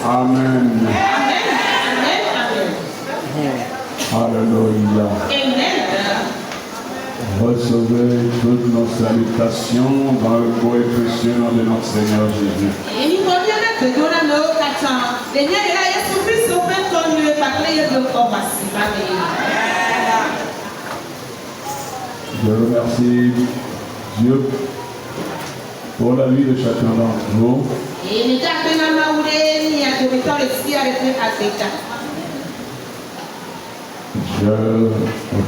Amen. Alléluia. Recevez toutes nos salutations dans le beau et précieux nom de notre Seigneur Jésus. Je remercie Dieu pour la vie de chacun d'entre vous. Je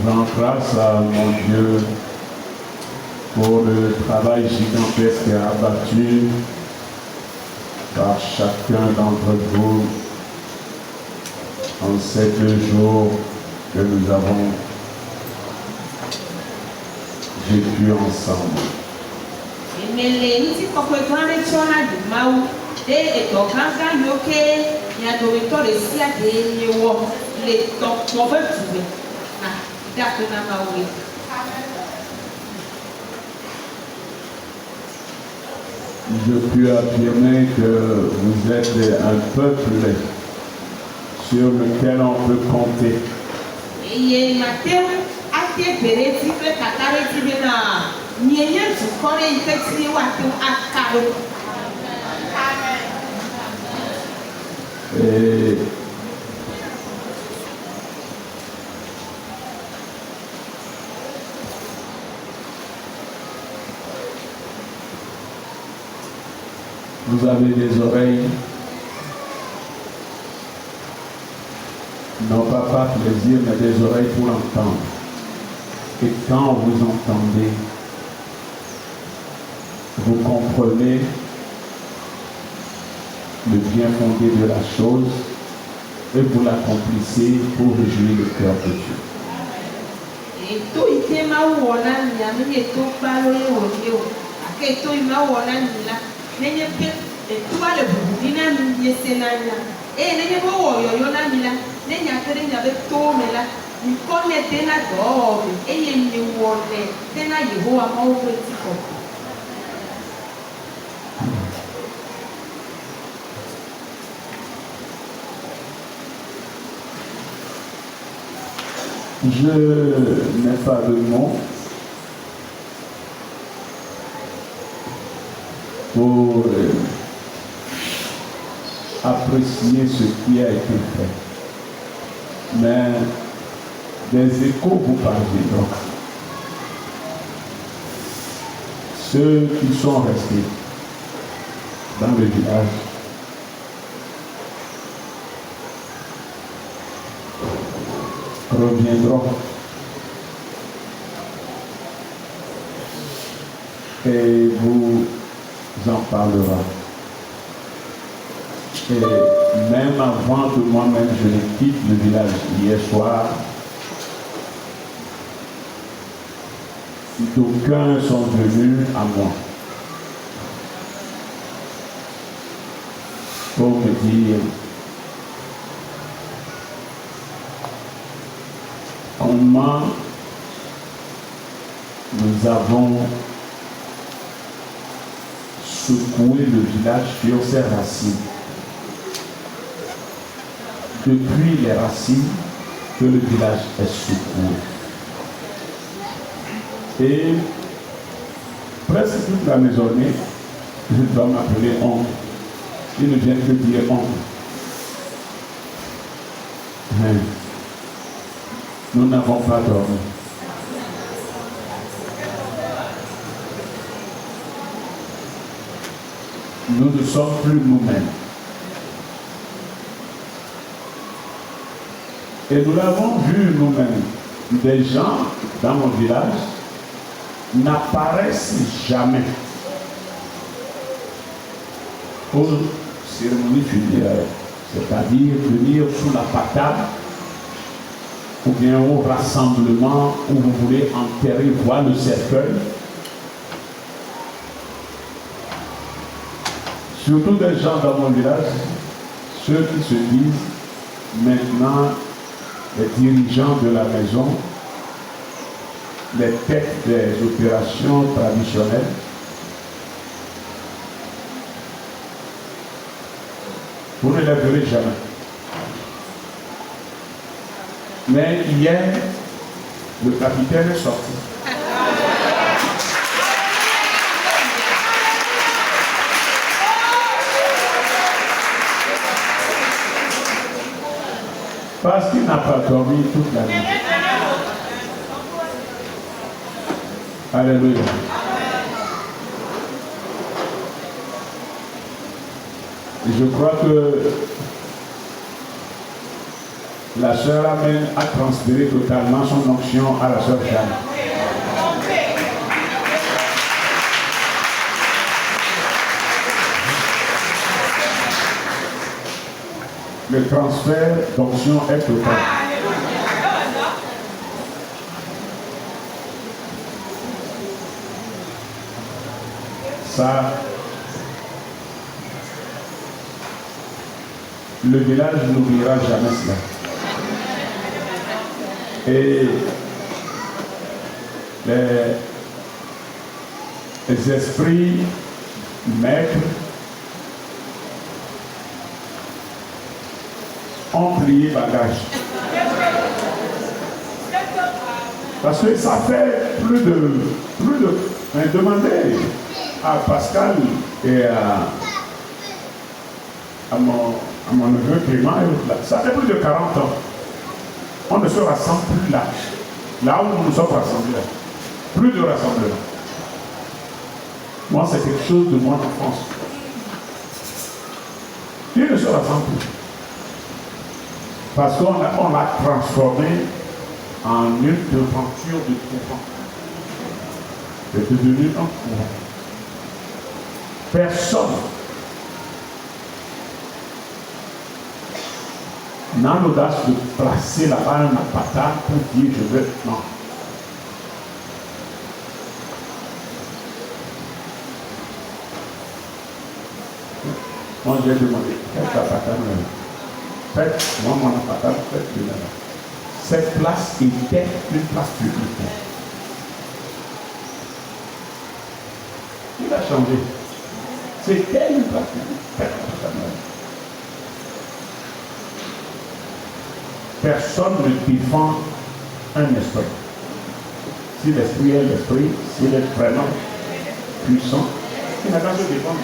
rends grâce à mon Dieu pour le travail gigantesque abattu par chacun d'entre vous en ces 2 jours que nous avons vécu ensemble. Je puis affirmer que vous êtes un peuple sur lequel on peut compter. Et vous avez des oreilles, non pas par plaisir, mais des oreilles pour entendre. Et quand vous entendez, vous comprenez le bien fondé de la chose et vous l'accomplissez pour réjouir le cœur de Dieu. Je n'ai pas de mots pour apprécier ce qui a été fait. Mais des échos vous parviendront. Ceux qui sont restés dans le village reviendront et vous en parlera. Et même avant que moi-même je ne quitte le village hier soir, d'aucuns sont venus à moi pour me dire comment nous avons secoué le village sur ses racines. Depuis les racines que le village est secoué. Et presque toute la maisonnée, je dois m'appeler oncle. Ils ne viennent que dire oncle. Nous n'avons pas dormi. Nous ne sommes plus nous-mêmes. Et nous l'avons vu nous-mêmes. Des gens dans mon village n'apparaissent jamais aux cérémonies funéraires, c'est-à-dire venir sous la patate ou bien au rassemblement où vous voulez enterrer, voir le cercueil. Surtout des gens dans mon village, ceux qui se disent maintenant les dirigeants de la maison, les têtes des opérations traditionnelles. Vous ne les verrez jamais. Mais hier, le capitaine est sorti. Parce qu'il n'a pas dormi toute la nuit. Alléluia. Je crois que la sœur Amen a transféré totalement son onction à la sœur Jeanne. Le transfert d'onction est total. Ça, le village n'oubliera jamais cela. Et les esprits maîtres ont plié bagage. Parce que ça fait plus de demandez à Pascal et à mon neveu Clément, ça fait plus de 40 ans. On ne se rassemble plus là où nous nous sommes rassemblés. Plus de rassemblement. Moi, c'est quelque chose de mon enfance. Il ne se rassemble plus. Parce qu'on l'a transformé en une devanture de courant. C'est devenu un courant. Personne n'a l'audace de placer là-bas un appareil pour dire je veux. Non. Moi j'ai demandé, quel appareil faites, moi mon appareil, faites-le là-bas. Cette place était une place publique. Il a changé. C'était une place publique. Personne ne défend un esprit. Si l'esprit est l'esprit, s'il est vraiment puissant, il n'a pas de défendre.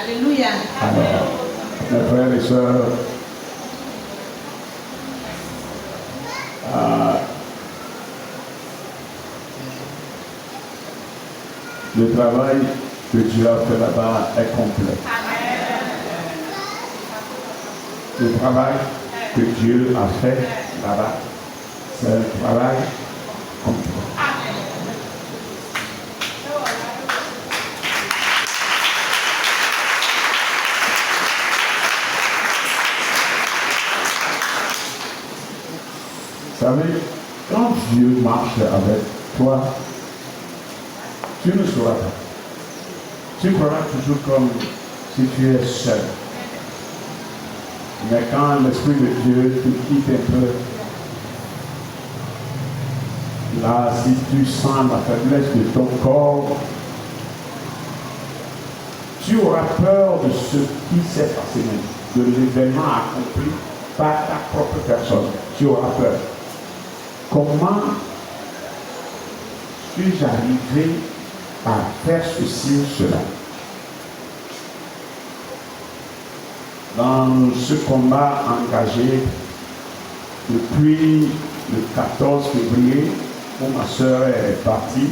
Alléluia. Alors, mes frères et sœurs, le travail que Dieu a fait là-bas est complet. Le travail que Dieu a fait là-bas, c'est un travail complet. Vous savez, quand Dieu marche avec toi, tu ne sauras pas. Tu feras toujours comme si tu es seul. Mais quand l'Esprit de Dieu te quitte un peu, là, si tu sens la faiblesse de ton corps, tu auras peur de ce qui s'est passé, de l'événement accompli par ta propre personne. Tu auras peur. Comment suis-je arrivé à faire ceci ou cela? Dans ce combat engagé depuis le 14 février, où ma soeur est partie,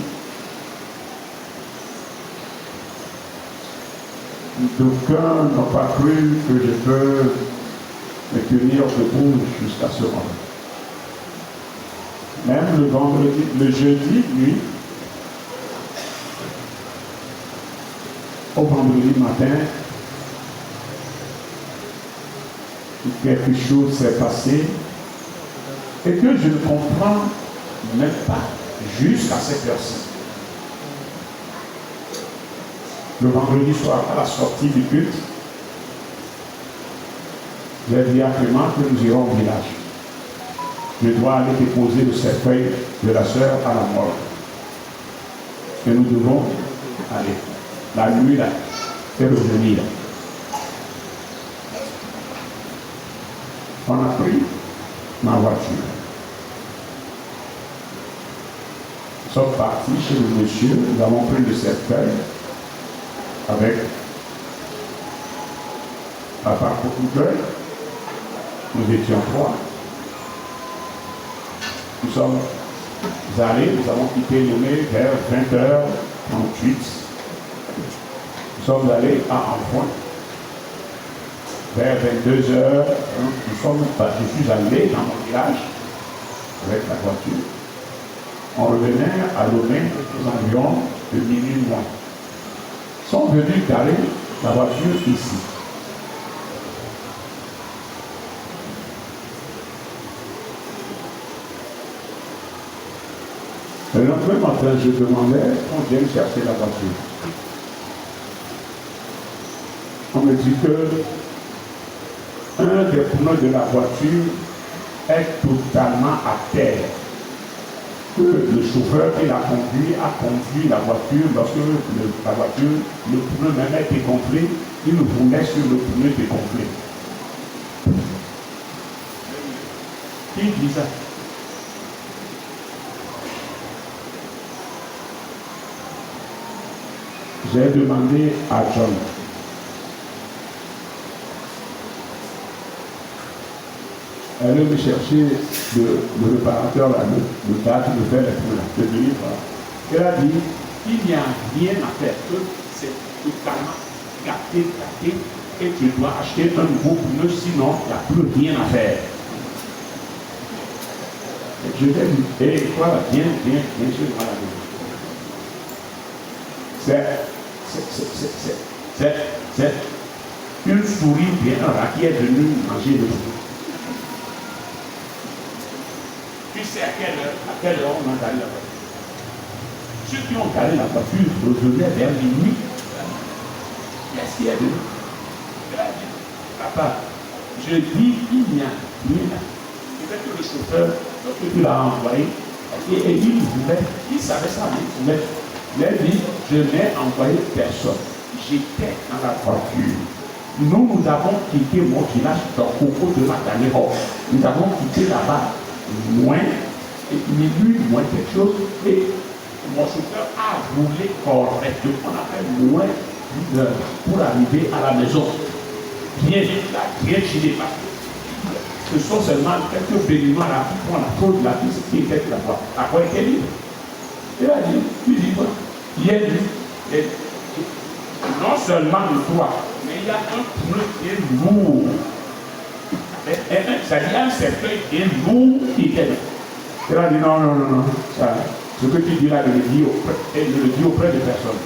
d'aucuns n'ont pas cru que je peux me tenir debout jusqu'à ce moment. Même le vendredi, le jeudi, nuit, au vendredi matin, quelque chose s'est passé et que je ne comprends même pas jusqu'à cette heure-ci. Le vendredi soir, à la sortie du culte, J'ai dit à Clément que nous irons au village. Je dois aller déposer le cercueil de la sœur à la mort. Et nous devons aller. La nuit là, et revenir. On a pris ma voiture. Nous sommes partis chez le monsieur, nous avons pris le cercueil avec papa Cocuqueuil. Nous étions trois. Nous sommes allés, nous avons quitté Lomé vers 20h38. Nous sommes allés à Enfant. Vers 22h, je suis allé dans mon village avec la voiture. On revenait à Lomé aux environs de minuit moins. Ils sont venus garer la voiture ici. Le lendemain matin, je demandais qu'on vienne chercher la voiture. On me dit que un des pneus de la voiture est totalement à terre. Que le chauffeur qui l'a conduit a conduit la voiture lorsque la voiture, le pneu même est dégonflé, il roulait sur le pneu dégonflé. Qui dit ça? J'ai demandé à John. Elle est venue chercher le réparateur, le gars qui me fait les pneus, de venir voir. Elle a dit, il n'y a rien à faire, que c'est totalement gâté, et tu dois acheter un nouveau pneu, sinon il n'y a plus rien à faire. Et je lui ai dit, hé, toi, viens sur le maladie. C'est une souris bien rare qui est venue manger le pneu. Tu sais à quelle heure on a garé la voiture. Ceux qui ont garé la voiture revenaient vers minuit. Qu'est-ce qu'il y a de nous? Papa, je dis, il n'y a rien là. Peut-être que le chauffeur, lorsque tu l'as envoyé, et il savait ça, il a dit, je n'ai envoyé personne. J'étais dans la voiture. Nous avons quitté mon village dans Coco de la Canéro. Nous avons quitté là-bas. Moins, minuit, moins quelque chose, et mon chauffeur a roulé correctement, on a fait moins d'une heure pour arriver à la maison. Bien chillé, parce que ce sont seulement quelques béniments là pour la faute de la piste qui était là-bas. Après, elle est libre. Elle a dit, tu dis quoi? Il est libre. Non seulement le toit, mais il y a un pneu qui est lourd. Ça dit un cercueil qui est lourd qui était là. Il a dit non. Ça, ce que tu dis là, je le dis auprès de personne.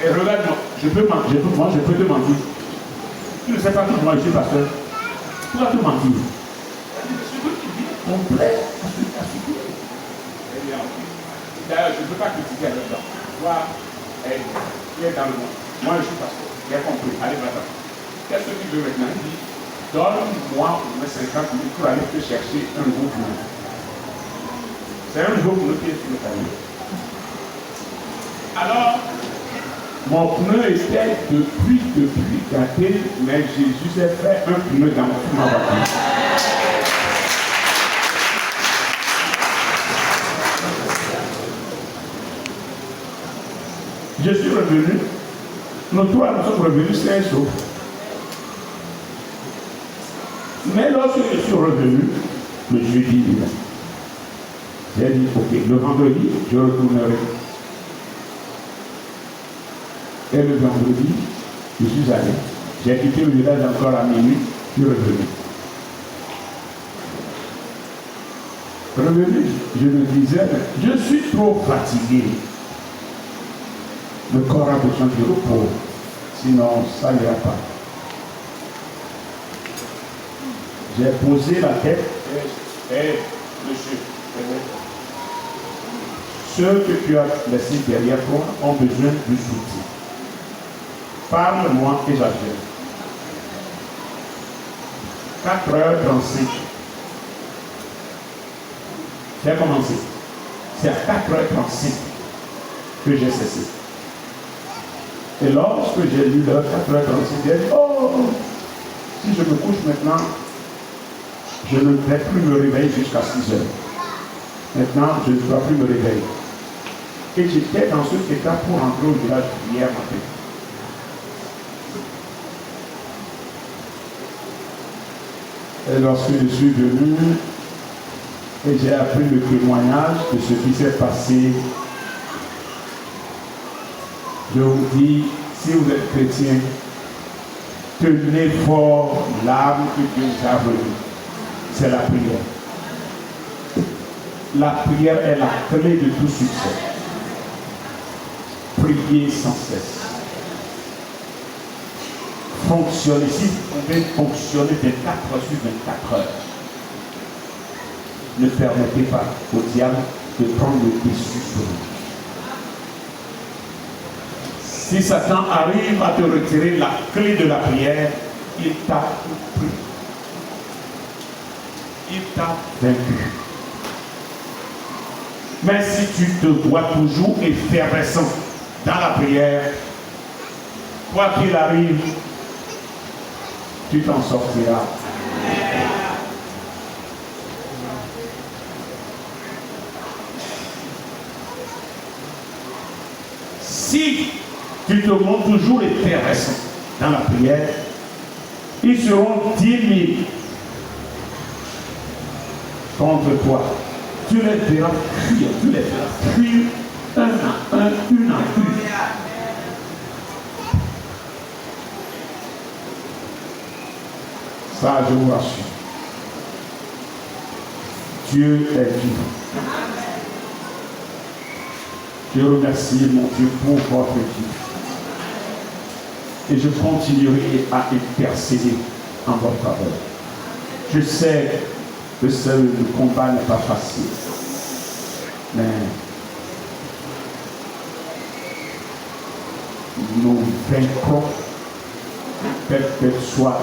Et regarde-moi, je peux te mentir. Tu ne sais pas tout, moi je suis pasteur. Tu vas te mentir. Ce que tu dis est complet à ce que d'ailleurs, je ne peux pas critiquer avec toi. Toi, tu es dans le monde. Moi je suis pasteur. J'ai compris. Allez, va-t'en. Qu'est-ce que tu veux maintenant? Il dit, donne-moi au moins 50 000 pour aller te chercher un nouveau pneu. C'est un nouveau pneu qui est sur le panier. Alors, mon pneu était depuis gâté, mais Jésus s'est fait un pneu dans ma voiture. Je suis revenu. Nous trois, nous sommes revenus sains et saufs. Mais lorsque je suis revenu, le jeudi, j'ai dit, ok, le vendredi, je retournerai. Et le vendredi, je suis allé. J'ai quitté le village encore à minuit, je suis revenu. Revenu, je me disais, je suis trop fatigué. Le corps a besoin de repos, sinon ça n'ira pas. J'ai posé la tête et monsieur, ceux que tu as laissés derrière toi ont besoin de soutien. Parle-moi et j'agis. 4h35. J'ai commencé. C'est à 4h35 que j'ai cessé. Et lorsque j'ai lu l'heure 4h36, j'ai dit, oh, si je me couche maintenant, je ne vais plus me réveiller jusqu'à 6h. Maintenant, je ne dois plus me réveiller. Et j'étais dans ce état pour rentrer au village hier matin. Et lorsque je suis venu, et j'ai appris le témoignage de ce qui s'est passé, je vous dis, si vous êtes chrétien, tenez fort l'arme que Dieu vous a donnée. C'est la prière. La prière est la clé de tout succès. Priez sans cesse. Fonctionnez. Si vous pouvez fonctionner 24 heures sur 24 heures, ne permettez pas au diable de prendre le dessus sur vous. Si Satan arrive à te retirer la clé de la prière, il t'a tout pris. Il t'a vaincu. Mais si tu te vois toujours effervescent dans la prière, quoi qu'il arrive, tu t'en sortiras. Si tu te montres toujours effervescent dans la prière, ils seront 10 000 contre toi. Tu les verras fuir, un à un, une à une. Ça, je vous rassure. Dieu est vivant. Je remercie mon Dieu pour votre vie. Et je continuerai à intercéder en votre faveur. Je sais que seul le combat n'est pas facile. Mais nous vaincrons, quelle que soit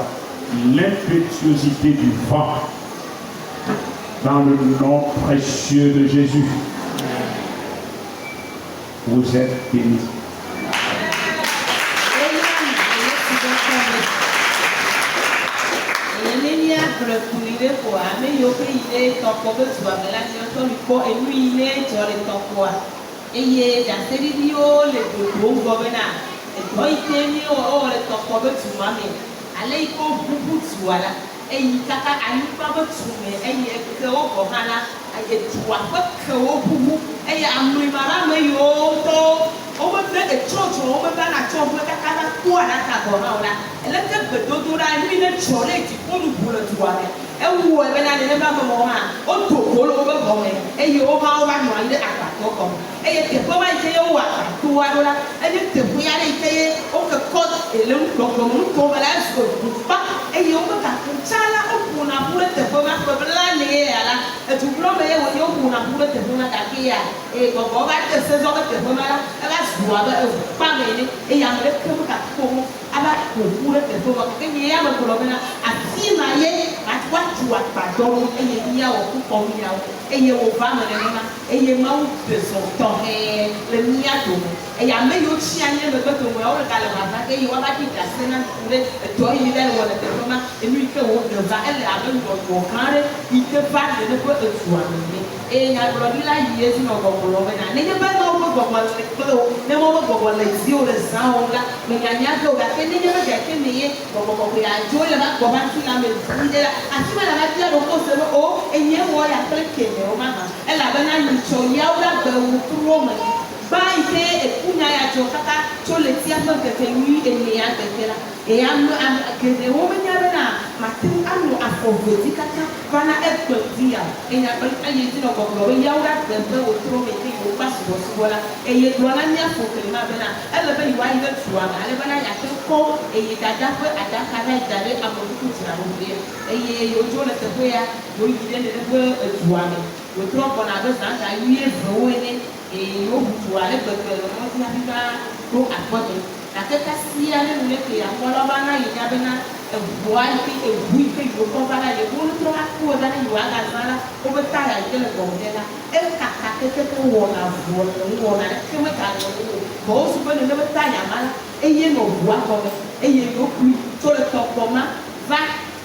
l'impétuosité du vent, dans le nom précieux de Jésus. Vous êtes bénis.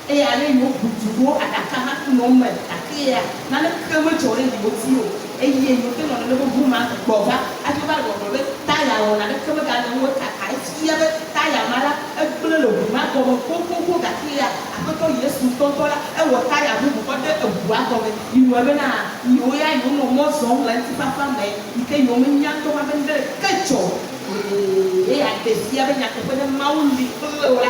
et aller au bout du jour à la camarade non mais à qui est dans le crème de l'eau et il y a une autre dans le mouvement bon va à tout va le taille on a le crème dans le caca il y avait taille à mala un peu le mouvement comme coco qui a après quand il est sous ton là et on taille à vous pour de bois comme il nous avait là il y a une moment son là c'est pas femme mais il fait une moment to va vendre quelque chose et à des filles avec la tête de maoundi voilà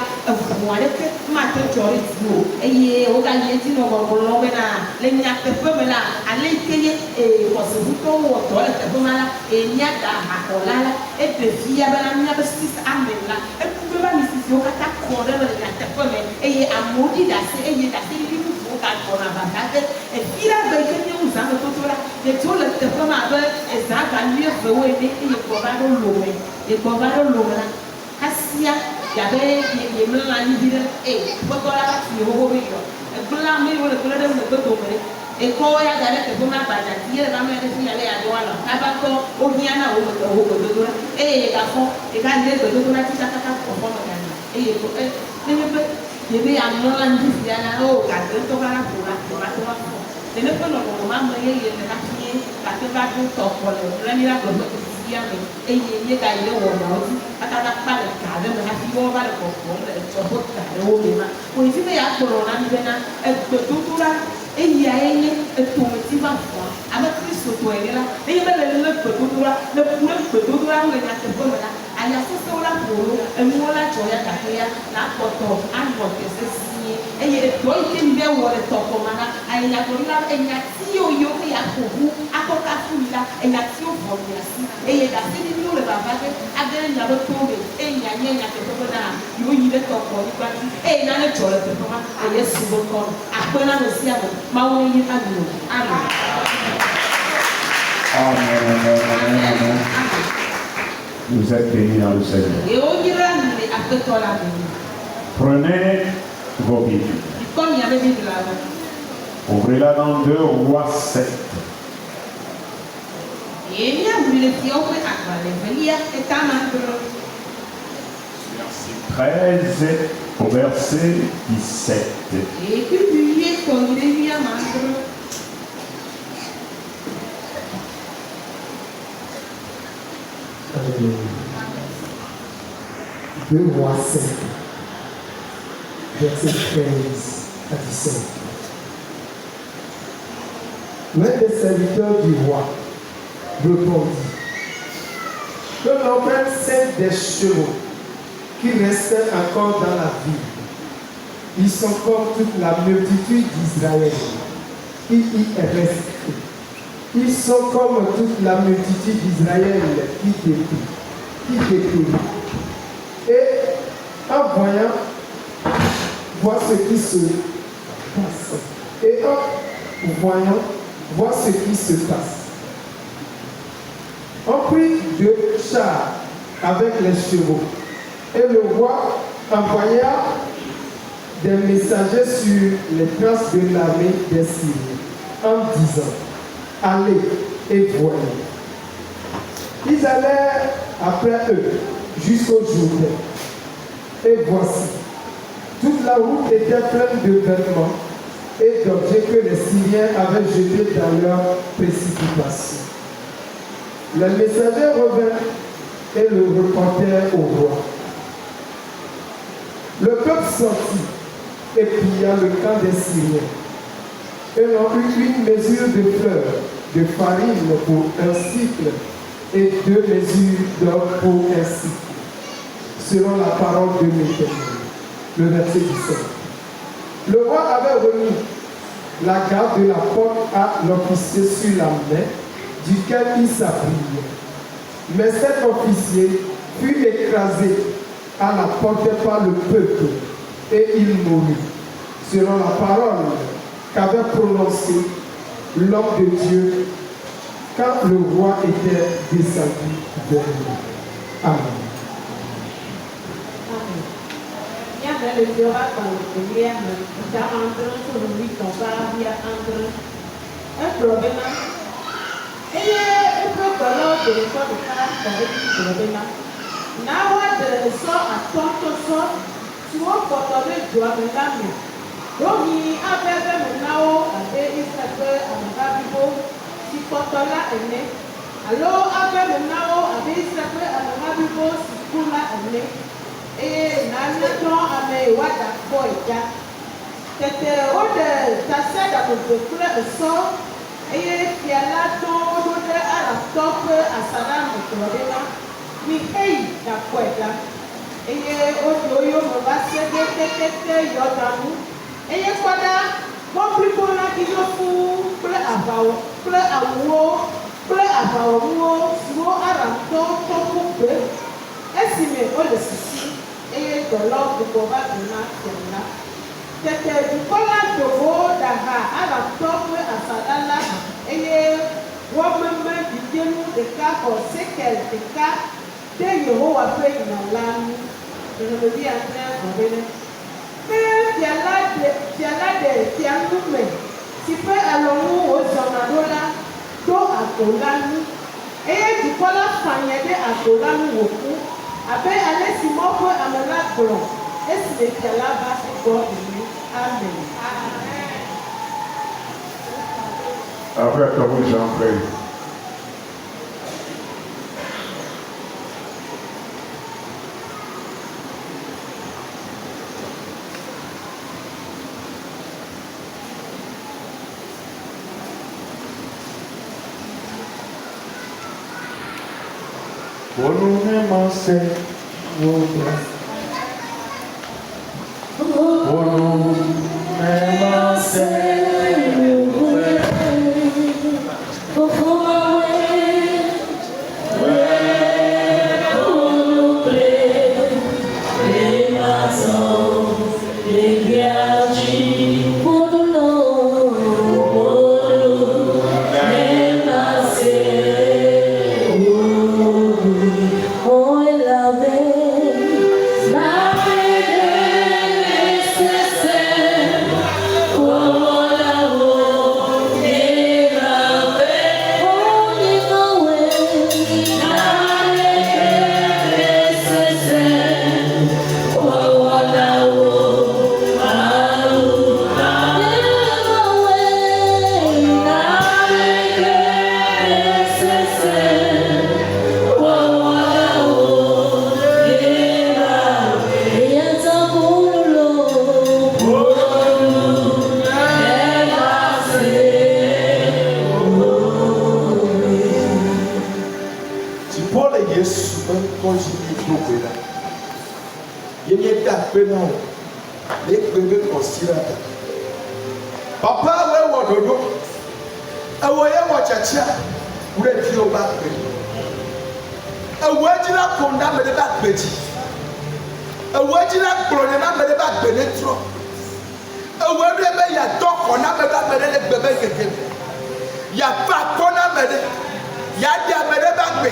moi le que ma tête j'aurais dit et au gagner dit non bon non mais là les n'y a pas peu mais là aller payer et parce que vous quand on doit le faire mal et n'y a pas à coller et des filles avec la mienne six amen là et pour pas ici on va t'accorder le la tête mais et à maudit d'assez et d'assez lui vous quand on a battu et puis là ben que nous avons tout là et tout le tête mais et ça va lui faire et il faut pas le et pour voir le lola, Cassia, il y avait des mélans à l'hiver, et pour la partie au Rio, et pour la mer, le couleur de l'eau, et quand il y a des gens qui ont la mère de fille aller à Douala, Tabaco, Odiana, et la fond, et quand il y a des gens qui ont pour et il y a un moment où il y a un autre, il y a un autre, et le point où maman il y a la fille, la fille va tout top pour le miracle. Et il y a des gens qui ont pas le cadre, mais la fille va le comprendre, et tu vas pas le haut. Oui, si il y a corona, et tout là, et il y a tout petit enfant, avec Christ au là, et il y a le tout là, le tout là, on est à ce moment-là. Il y a ce là pour nous, et nous là, tu as la photo, un côté, ceci, et il y a des gens qui viennent voir le top, il y a corona, et il y a si yo et à vous, à quoi là, et il y a si on voit et il y a des gens qui va faire, à des gens qui vont et il y a des gens qui vont faire, il y a des gens qui vont faire, et il y a des gens qui vont faire, et il y a des gens qui vont faire, après là, aussi, Amen. Amen. Vous êtes bénis dans le Seigneur. Prenez vos Bibles. Ouvrez-la dans 2 Rois 7. Verset 13 au verset 17. Deux Rois 7, verset 13 à 17. L'un des serviteurs du roi répondit que l'on prenne 5 des chevaux qui restaient encore dans la ville. Ils sont comme toute la multitude d'Israël qui y est restée. Ils sont comme toute la multitude d'Israël qui dépérit. Et en voyant, voir ce qui se passe. Et en voyant, voir ce qui se passe. On prit 2 chars avec les chevaux. Et le roi envoya des messagers sur les traces de l'armée des Syriens en disant: allez et voyez. Ils allèrent après eux jusqu'au Jourdain. Et voici, toute la route était pleine de vêtements et d'objets que les Syriens avaient jetés dans leur précipitation. Les messagers revinrent et le reportèrent au roi. Le peuple sortit et pilla le camp des Syriens. Et l'on eut une mesure de fleurs, de farine pour un cycle et 2 mesures d'or pour un cycle, selon la parole de l'Éternel. Le verset 17. Le roi avait remis la garde de la porte à l'officier sur la main, duquel il s'appuyait. Mais cet officier fut écrasé à la porte par le peuple, et il mourut, selon la parole qu'avait prononcée l'homme de Dieu quand le roi était descendu vers lui. Amen. le dira quand le lien dans entre sur lui ton père via entre un problème et il peut connaître de l'école de faire avec le problème now de so à tonto so tu vas porter doigt de la main donc il avait maintenant avec il s'appelle à Bibo si porte là est alors avec maintenant avec il s'appelle à Bibo si pour là est et n'allons à mes wada boya c'était au de ta sœur dans le couleur de sang et qui a là dans le à la top à salam de problème mi hey la poeta et au yo me va se de yo damu et quoi là mon plus pour la qui yo fou pour avoir sur à la top estimé au le souci et de l'ordre de Boba de Natina. C'était du collant de veau d'Aha à la top à Sadala et moi-même du démon de cas pour ce qu'elle te cas de Yoro après une lame. Je ne me dis à rien pour venir. Mais tu as là si peu allons aux Zonadola, do à Golani et du collant fagné à Golani au cou. Après, allez si mon peu à me la blanc. Et si les là-bas, c'est God in me. Amen. Après, comme j'en prie. Papa, where was you? I will watch a chair. Where you back? A word up on that with the back betty. A word up on the back benetro. A word about your dog on that with the baby. Ya back on a mede. Ya mede back me.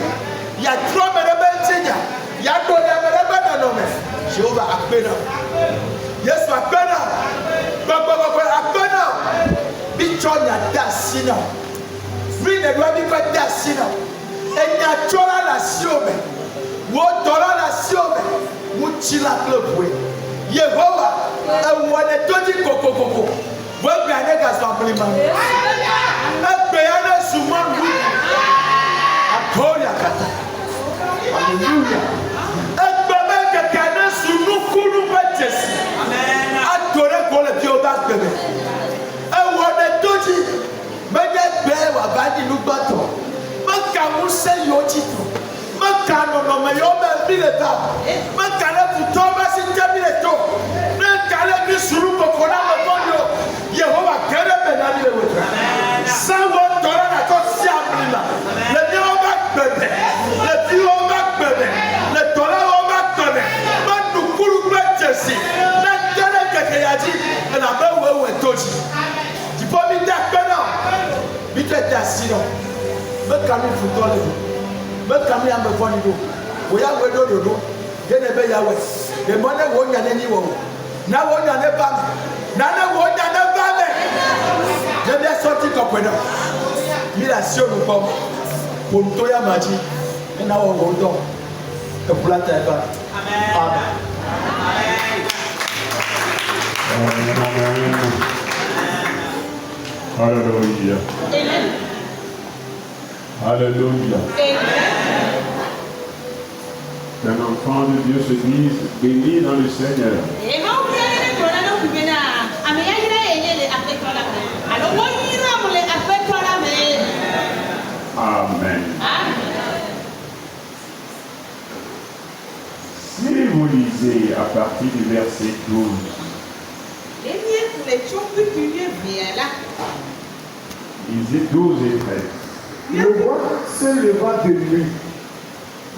Ya drum at a bench. Ya go down at a banana. Jehovah Akbena. Yes, Akbena. Akbena. Be joined at that sinner. Bring the rabbi by that sinner. And ya chola la siome. What dollar la siome. Muchila club way. Yehovah. And when a dodgy coco. When the niggas are playing man. Not Bayana Suman. Akoya Kata. Hallelujah. Adore kole bi o ba gbeme ewo de toji me de gbe wa ba di lugbato me ka mu se yo tito me ka no me yo be bi le ta me ka le futo ba si je bi le to me ka le bi suru ko na me ko yo Yehova kere be na le we sa wo dora na to si amina le bi o ba gbeme le bi o ba gbeme le dora o ba gbeme ma du kuru gbe jesi and I bet where we're touching. The problem that better. Be that sinner. But come in for calling. But come here, I'm a funny do. We are where do. Then a better way. The money won't get anyone. Na wo nya ne ba me. Na ne wo nya ne ba me. Je bien sorti ton point. Miration nous comme pour toi ya maji. Et na wo go don. Et pour la terre. Amen. Alléluia. Alléluia. Un enfant de Dieu se dit béni dans le Seigneur. Amen. Si vous lisez à partir du verset 12, lisez 12 et 13. Le roi se leva de nuit.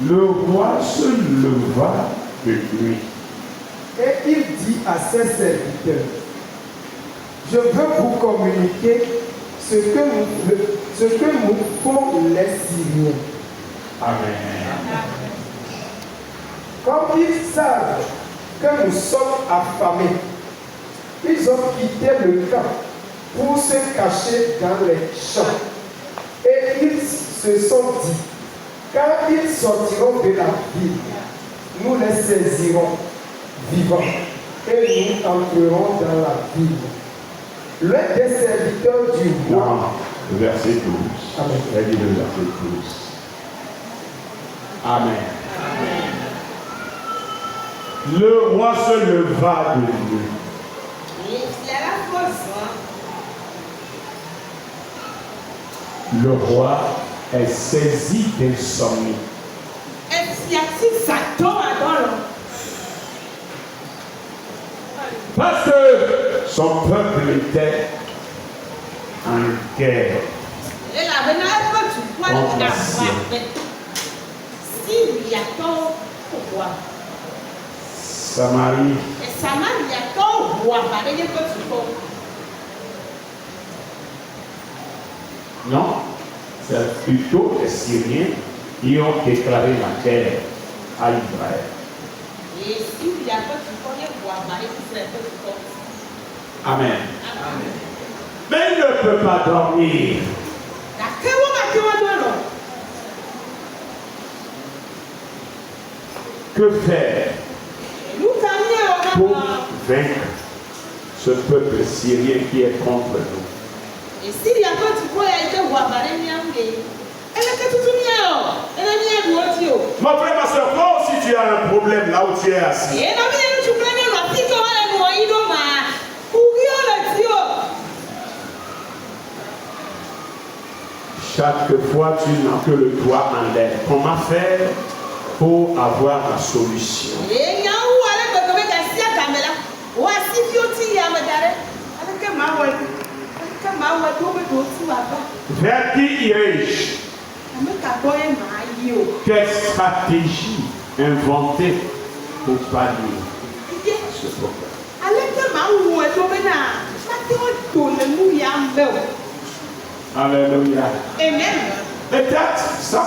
Le roi se leva de nuit. Et il dit à ses serviteurs, je veux vous communiquer ce que nous font les Syriens. Amen. Comme ils savent que nous sommes affamés, ils ont quitté le camp pour se cacher dans les champs. Et ils se sont dit, quand ils sortiront de la ville, nous les saisirons vivants et nous entrerons dans la ville. L'un des serviteurs du roi. Non, le verset 12. Amen. Il a dit le verset 12. Amen. Le roi se leva de nuit. Le roi est saisi d'insomnie. Parce que son peuple était en guerre. Samarie. Non, c'est plutôt les Syriens qui ont déclaré la guerre à Israël. Amen. Mais il ne peut pas dormir. Que faire pour vaincre ce peuple syrien qui est contre nous? Mon frère, ma soeur, toi aussi tu as un problème là où tu es assis. Chaque fois tu n'as que le toit en l'air. Comment faire pour avoir la solution? Vers qui irai-je? Quelle stratégie inventer pour pallier ce problème? Alléluia. Peut-être ça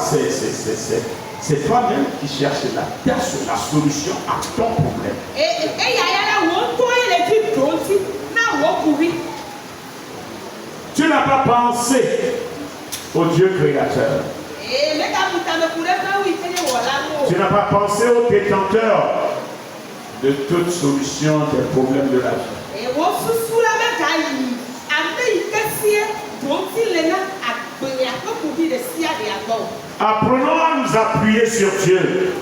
c'est toi-même qui cherches la solution à ton problème. Tu n'as pas pensé au Dieu créateur. Tu n'as pas pensé au détenteur de toute solution des problèmes de la vie. Apprenons à nous appuyer sur Dieu.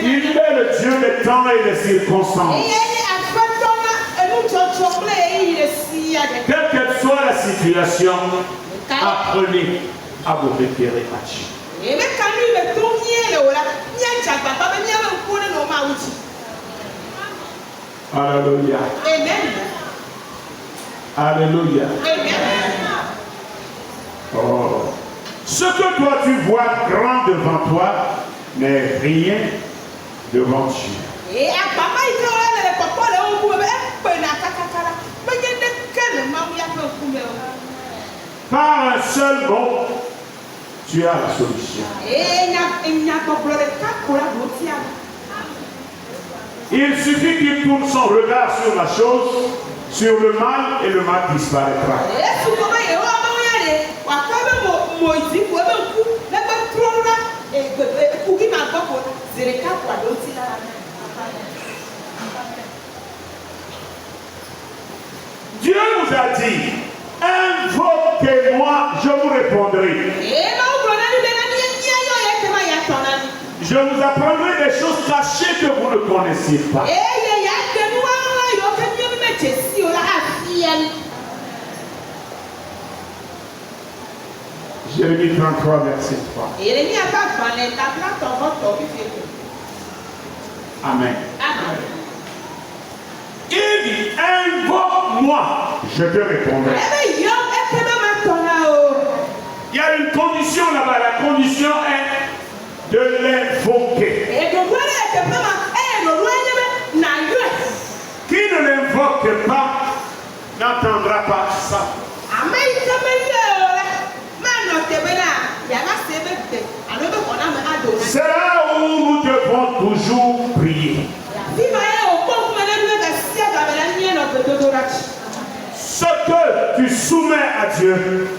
Il est le Dieu des temps et des circonstances. Quelle qu'elle soit la situation, apprenez à vous référer à Dieu. Alléluia. Amen. Alléluia. Oh. Ce que toi tu vois grand devant toi n'est rien devant Dieu. Par un seul mot, Tu as la solution. Il suffit qu'il tourne son regard sur la chose, sur le mal, et le mal disparaîtra. Dieu nous a dit, invoquez-moi, je vous répondrai. Je vous apprendrai des choses cachées que vous ne connaissiez pas. Jérémie 33, verset 3. Amen. Il dit, invoque-moi, je te répondrai. Il y a une condition là-bas, la condition est de l'invoquer. Qui ne l'invoque pas n'entendra pas ça. C'est là où nous devons toujours prier. Ce que tu soumets à Dieu,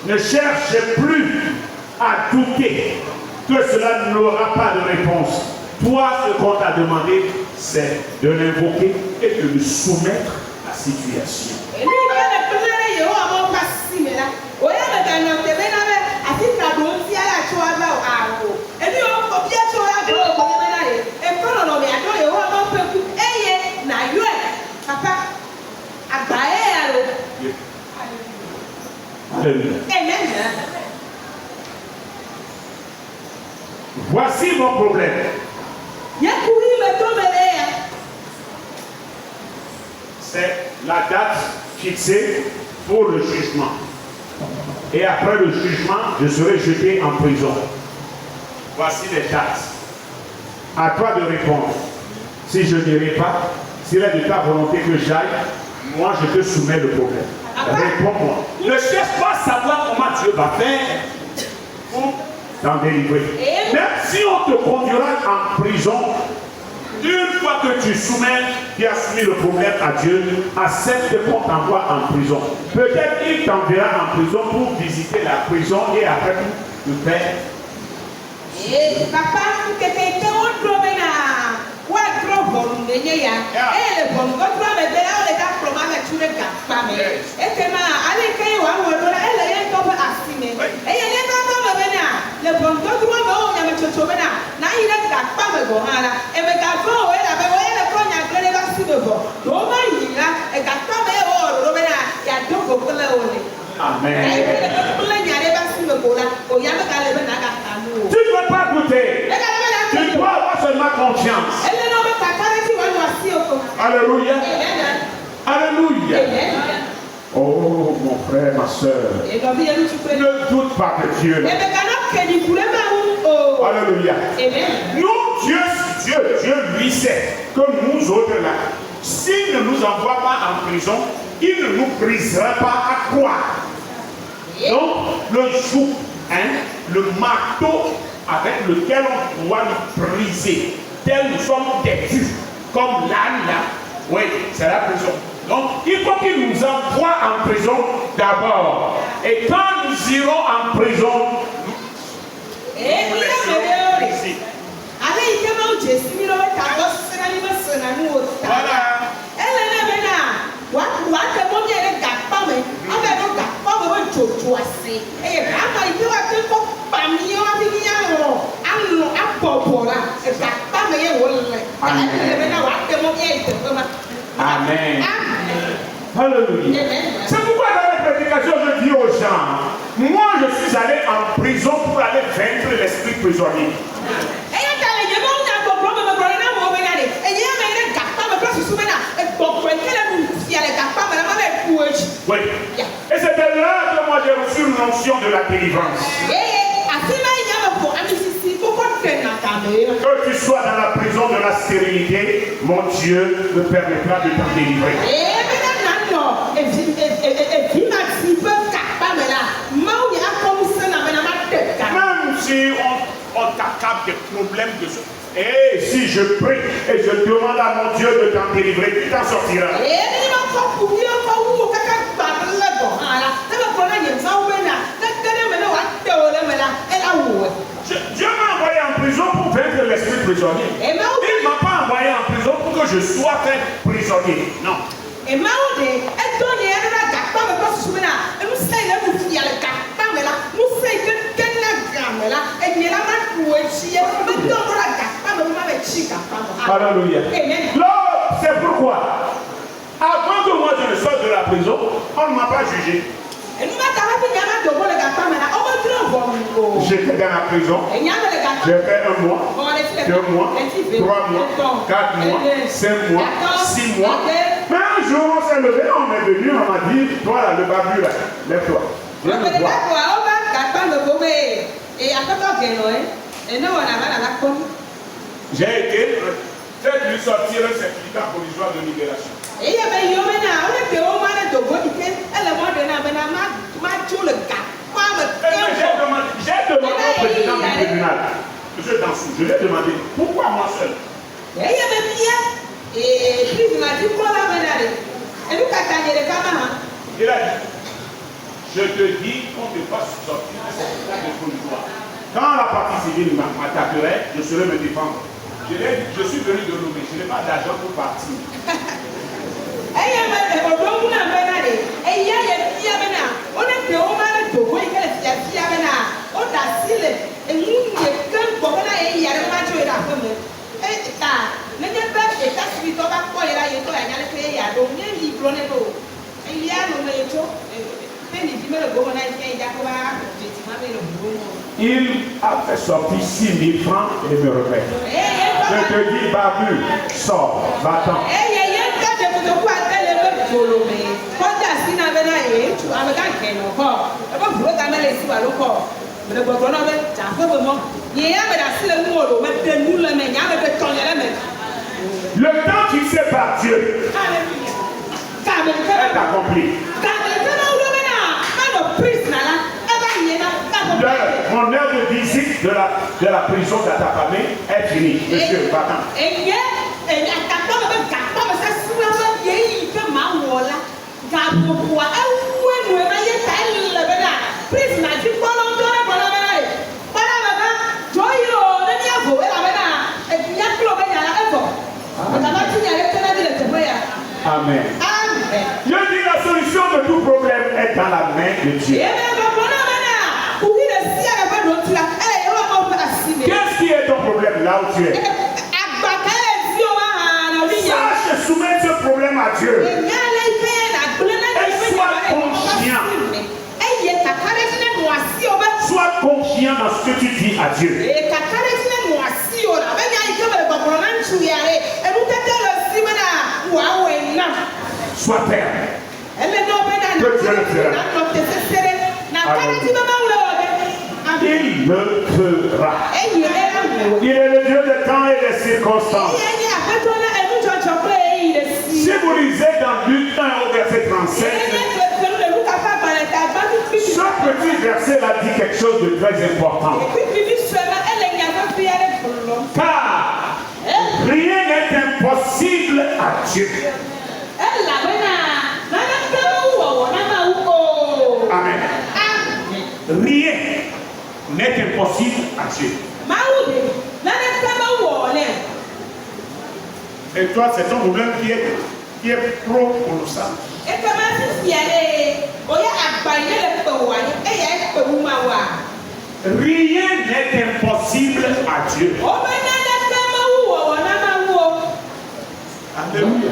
ne cherche plus à douter que cela n'aura pas de réponse. Toi, ce qu'on t'a demandé, c'est de l'invoquer et de lui soumettre la situation. Alléluia. Voici mon problème. C'est la date fixée pour le jugement. Et après le jugement, je serai jeté en prison. Voici les dates. À toi de répondre. Si je n'irai pas, s'il est de ta volonté que j'aille, moi je te soumets le problème. Réponds-moi. Ne cherche pas à savoir comment Dieu va faire pour t'en délivrer. Même si on te conduira en prison, une fois que tu soumets, tu as soumis le problème à Dieu, accepte qu'on t'envoie en prison. Peut-être qu'il t'enverra en prison pour visiter la prison et après tout, te faire. Papa, Amen. Tu ne dois pas douter. Tu dois avoir seulement confiance. Alléluia. Alléluia. Oh mon frère, ma soeur. Ne doute pas de Dieu. Alléluia. Nous, Dieu lui sait que nous autres là, s'il ne nous envoie pas en prison, il ne nous brisera pas à croire. Donc, le joug, le marteau avec lequel on doit nous briser, tel nous sommes têtus, comme l'âne là, oui, c'est la prison. Donc, il faut qu'il nous envoie en prison d'abord. Et quand nous irons en prison, nous laisserons briser. Amen. Alléluia. C'est pourquoi dans la prédication, je dis aux gens, moi je suis allé en prison pour aller vaincre l'esprit prisonnier. Oui. Et c'était là que moi j'ai reçu une notion de la délivrance. Que tu sois dans la prison de la stérilité, mon Dieu me permettra de t'en délivrer. on t'accable des problèmes de ce. Et si je prie et je demande à mon Dieu de t'en délivrer, tu t'en sortiras. Dieu m'a envoyé en prison pour vaincre l'esprit prisonnier. Il ne m'a pas envoyé en prison pour que je sois fait prisonnier. Non. Alléluia. C'est pourquoi, avant que moi je ne sorte de la prison, on ne m'a pas jugé. J'étais dans la prison. J'ai fait 1 mois, 2 mois, 3 mois, 4 mois, 5 mois, 6 mois. Mais un jour on s'est levé, on est venu, on m'a dit, toi là, le barbu là, lève-toi. Viens me voir. J'ai été fait lui sortir un certificat provisoire de libération. J'ai demandé au président du tribunal, M. Dansou, je lui ai demandé, pourquoi moi seul? Il a dit, je te dis qu'on ne peut pas sortir de ce certificat de provisoire. Quand la partie civile m'attaquerait, je saurais me défendre. Je lui ai dit, je suis venu de Lomé, je n'ai pas d'argent pour partir. Il a fait sortir 6 000 francs et me remet. Je te dis, barbu, sors, va-t'en. Le temps fixé par Dieu est accompli. Mon heure de visite de la prison d'Atapamé est finie. Monsieur, va-t'en. Amen. Je dis la solution de tout problème est dans la main de Dieu. Qu'est-ce qui est ton problème là où tu es? Sache soumettre ce problème à Dieu. Et sois conscient. Sois conscient dans ce que tu dis à Dieu. Sois ferme. Que Dieu le fera. Il le fera. Il est le Dieu des temps et des circonstances. Si vous lisez dans Luc 1 au verset 37, ce petit verset là dit quelque chose de très important. Car rien n'est impossible à Dieu. Amen. Rien n'est impossible à Dieu. Et toi, c'est ton problème qui est trop colossal. Rien n'est impossible à Dieu. Alléluia.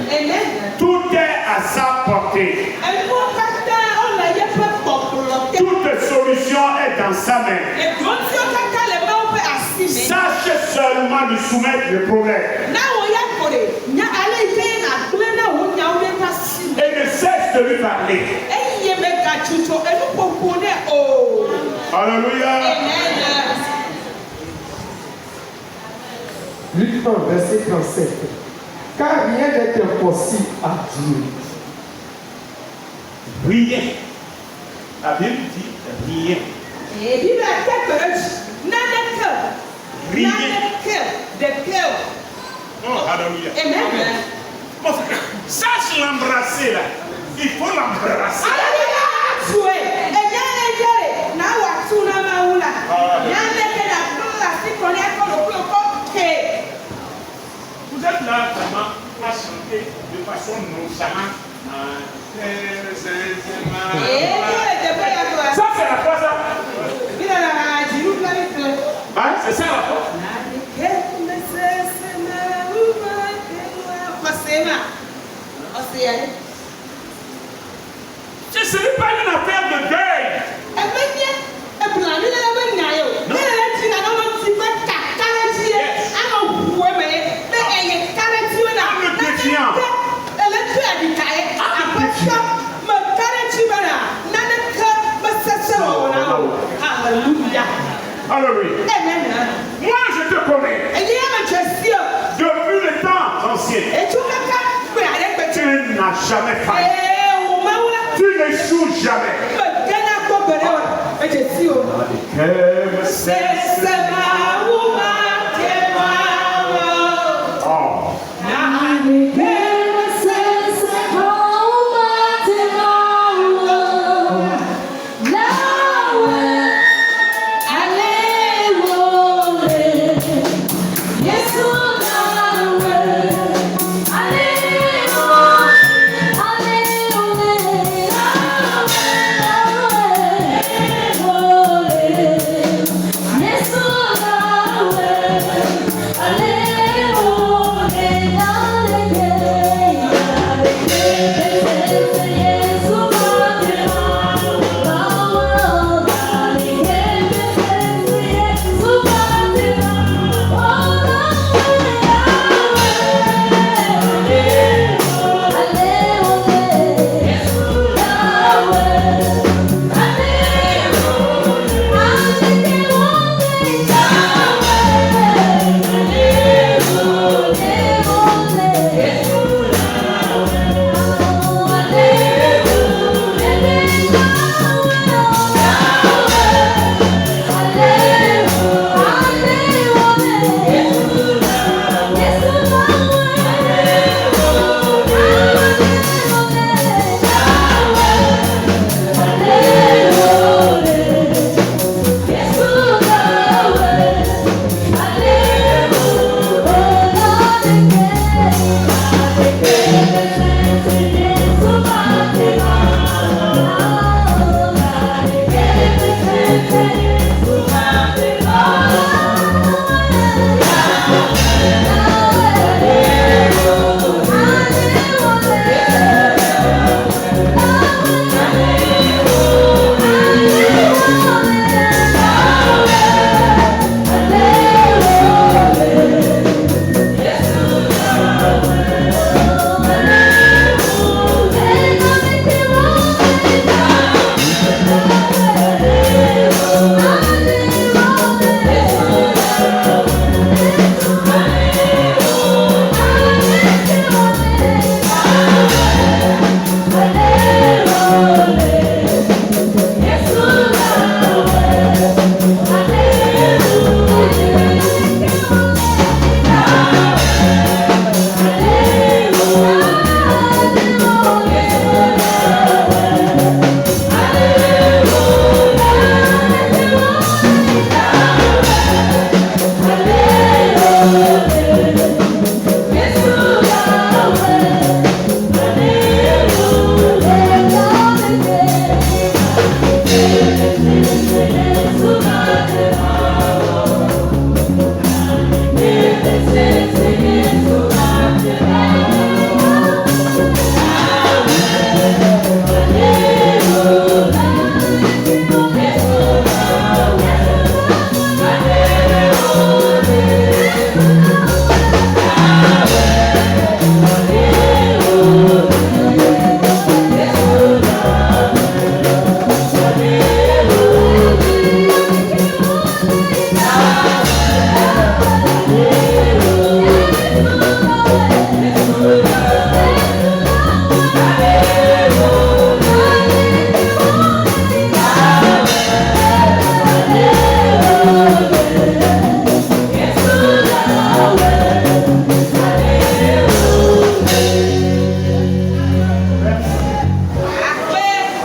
Tout est à sa portée. Toute solution est dans sa main. Sache seulement lui soumettre le problème. Et ne cesse de lui parler. Alléluia. Luc 1, verset 37. Car rien n'est impossible à Dieu. Rien. La Bible dit rien. crier. Des cœurs. Oh, alléluia. Amen. Mon frère, sache l'embrasser là. Il faut l'embrasser. Alléluia. Jouer. Vous êtes là vraiment à chanter de façon nonchalante. Ça c'est la foi ça. Hein, c'est ça la foi. Ce n'est pas une affaire de deuil. Alléluia. Moi je te connais. Depuis les temps anciens. Tu n'as jamais failli. Tu n'échoues jamais. Yeah.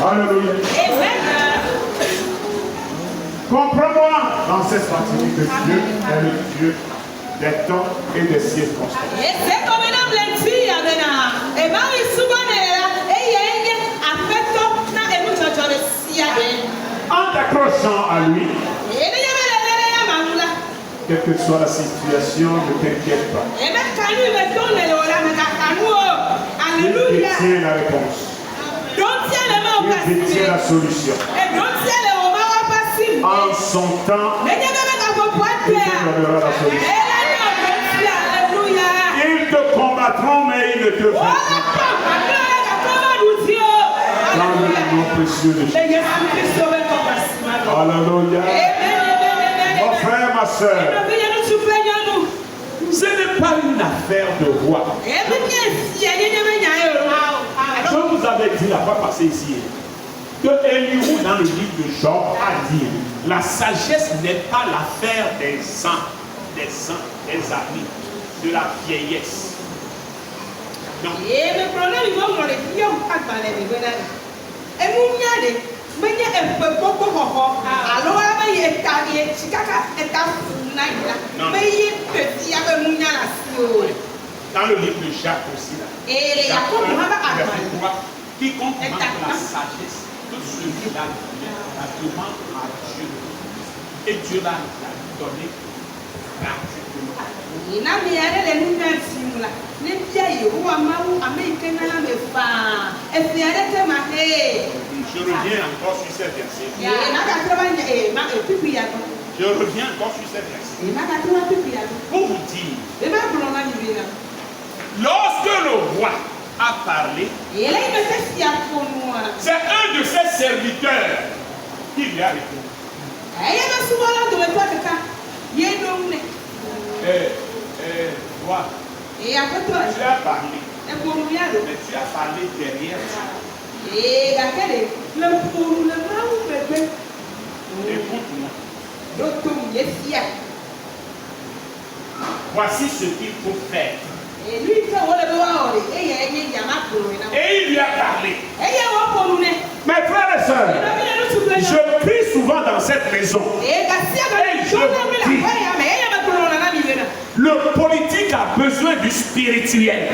Alléluia. Comprends-moi dans cette partie que Dieu est le Dieu des temps et des circonstances. En t'accrochant à lui, quelle que soit la situation, ne t'inquiète pas. Il détient la réponse. Il détient la solution. En son temps, il te donnera la solution. Ils te combattront, mais ils ne te vaincront pas. Dans le nom précieux de Jésus. Alléluia. Mon frère, ma soeur, ce n'est pas une affaire de roi. Je vous avais dit la fois passée ici que Elihu dans le livre de Job a dit la sagesse n'est pas l'affaire des amis, de la vieillesse. Non. Dans le livre de Jacques aussi, là, Jacques 1, quiconque manque la sagesse, que celui-là la demande à Dieu. Et Dieu l'a donné gratuitement. Je reviens encore sur ces versets. Je reviens encore sur ces versets. Pour vous dire, lorsque le roi a parlé, c'est un de ses serviteurs qui lui a répondu. Roi, tu as parlé, mais tu as parlé derrière ça. Écoute-moi. Voici ce qu'il faut faire. Et il lui a parlé. Mes frères et sœurs, je prie souvent dans cette maison. Et je vous dis, le politique a besoin du spirituel.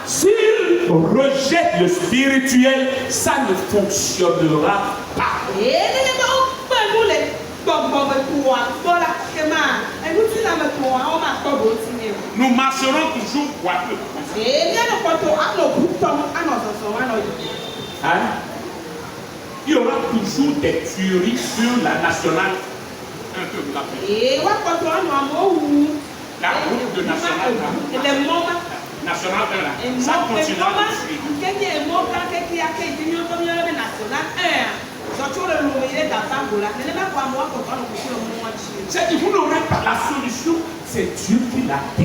S'il rejette le spirituel, ça ne fonctionnera pas. Nous marcherons toujours boiteux. Hein? Il y aura toujours des tueries sur la nationale. Un peu vous l'appelez. La route de nationale 1. Nationale 1 là. Ça continuera de suivre. C'est que vous n'aurez pas la solution, c'est Dieu qui l'a fait.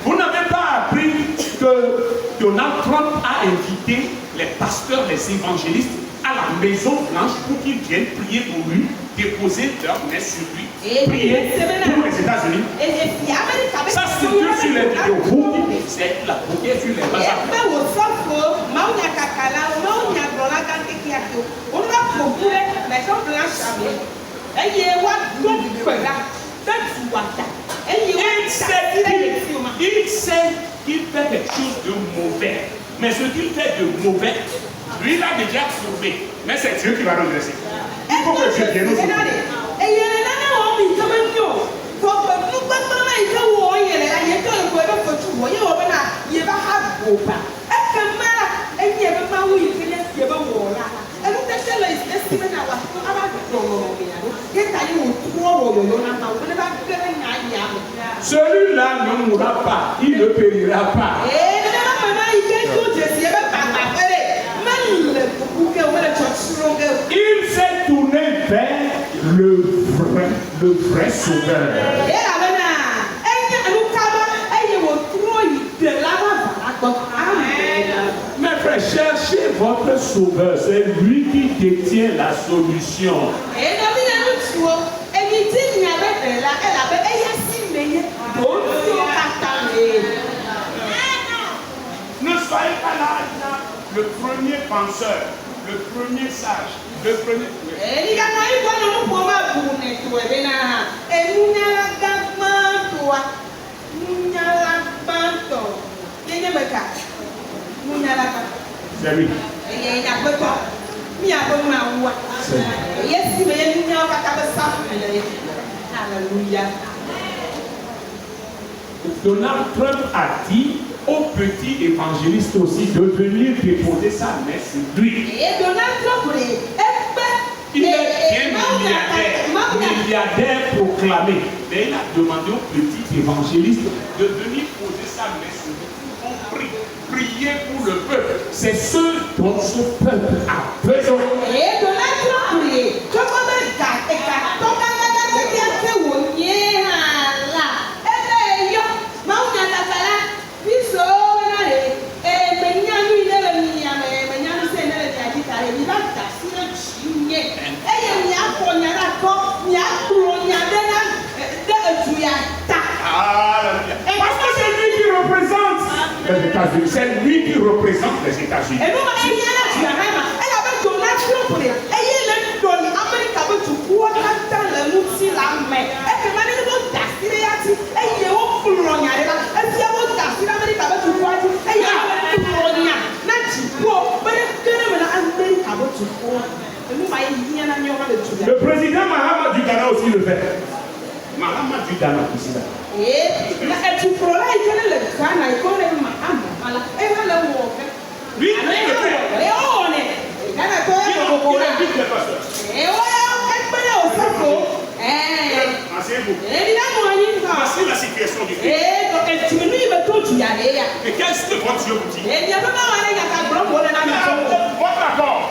Vous n'avez pas appris que Donald Trump a invité les pasteurs, les évangélistes à la Maison Blanche pour qu'ils viennent prier pour lui, déposer leur main sur lui, prier pour les États-Unis. Ça c'est Dieu sur les vidéos, c'est la première sur les bazars. Il sait qu'il fait quelque chose de mauvais, mais ce qu'il fait de mauvais, lui l'a déjà prouvé, mais c'est Dieu qui va redresser. Il faut que Dieu vienne nous sauver. Celui-là ne mourra pas, il ne périra pas. Il s'est tourné vers le vrai sauveur. Mes frères, cherchez votre sauveur, c'est lui qui détient la solution. Ne soyez pas là, le premier penseur, le premier sage, le premier. C'est lui. Donald Trump a dit au petit évangéliste aussi de venir déposer sa main sur lui. Il est milliardaire proclamé. Mais il a demandé au petit évangéliste de venir poser sa main sur lui. On prie, prier pour le peuple. C'est ce dont ce peuple a besoin. Parce que c'est lui qui représente les États-Unis. C'est lui qui représente les États-Unis. Le président Mahama du Ghana aussi le fait. Mahama du Ghana aussi là. Lui, il le fait. Voici la situation du pays. Et qu'est-ce que votre Dieu vous dit? Votre rapport. Votre rapport.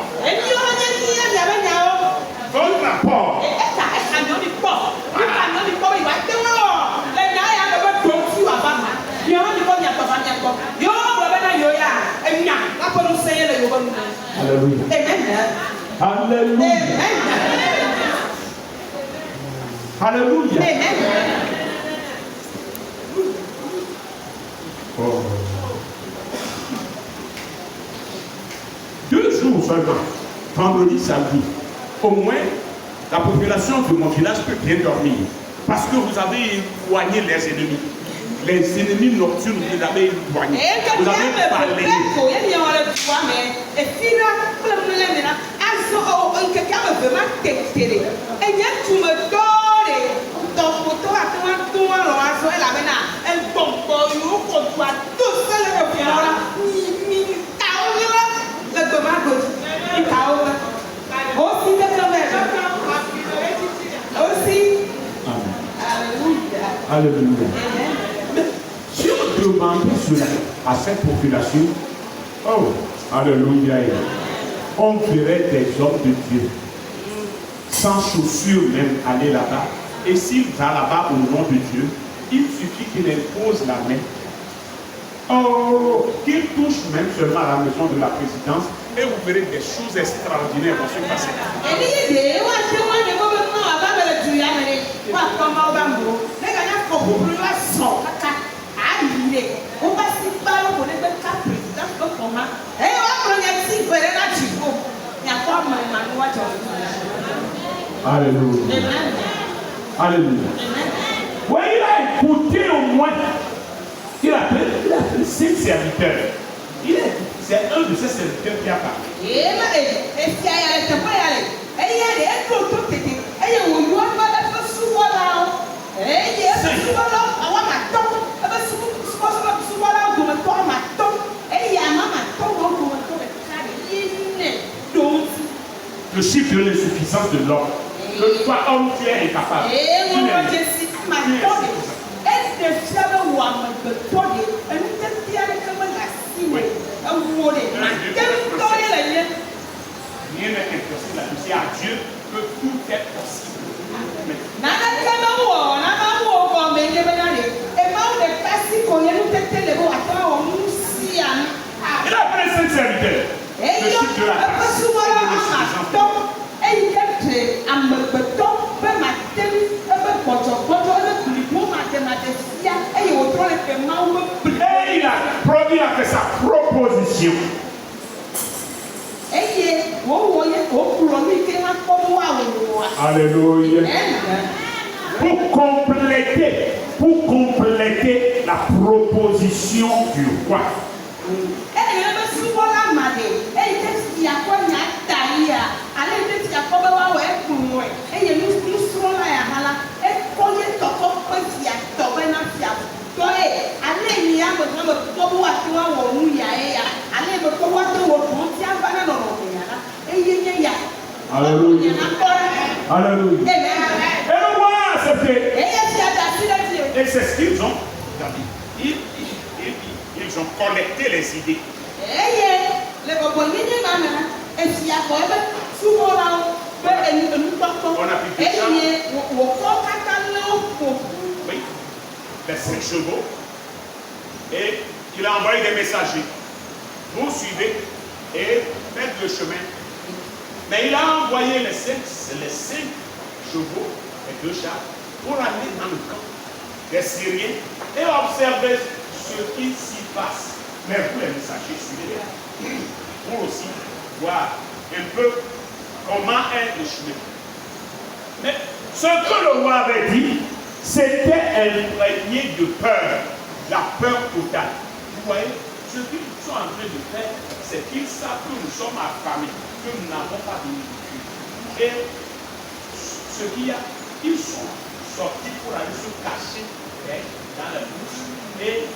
Alléluia. Alléluia. Oh. 2 jours seulement, vendredi, samedi, au moins la population de mon village peut bien dormir. Parce que vous avez éloigné les ennemis. Les ennemis nocturnes, vous les avez éloignés. Vous avez parlé. Alléluia. Si on demandait cela à cette population, oh, alléluia, on verrait des hommes de Dieu sans chaussures même aller là-bas. Et s'il va là-bas au nom de Dieu, il suffit qu'il impose la main. Oh, qu'il touche même seulement à la maison de la présidence et vous verrez des choses extraordinaires vont se passer. Alléluia. Alléluia. Oui, il a écouté au moins. Il a pris 5 serviteurs. C'est un de ces serviteurs qui a parlé. Le chiffre de l'insuffisance de l'homme. Le toi, homme, tu es incapable. Rien n'est impossible à Dieu que tout est possible. Il a pris 5 serviteurs. Le chef Et il a fait sa proposition. Alléluia. Pour compléter la proposition du roi. Alléluia. Alléluia. Et le roi a accepté. Et c'est ce qu'ils ont. Ils ont connecté les idées. On a pris oui, les 5 chevaux. Et il a envoyé des messagers. Vous suivez et faites le chemin. Mais il a envoyé les 5 chevaux et 2 chars pour aller dans le camp des Syriens et observer ce qui s'y passe. Mais vous, les messagers, suivez pour aussi voir un peu comment est le chemin. Mais ce que le roi avait dit, c'était imprégné de peur, la peur totale. Vous voyez, ce qu'ils sont en train de faire, c'est qu'ils savent que nous sommes affamés, que nous n'avons pas de nourriture. Et ce qu'il y a, ils sont sortis pour aller se cacher dans la bouche. Et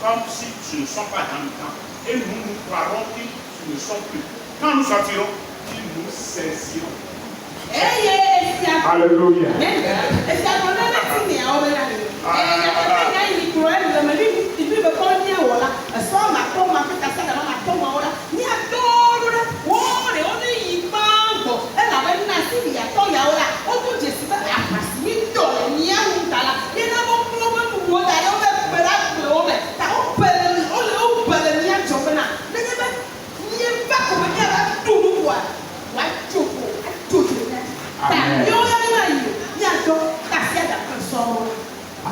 comme si ce ne sont pas dans le camp. Et nous croirons qu'ils ne sont plus. Quand nous sortirons, ils nous saisiront. Alléluia.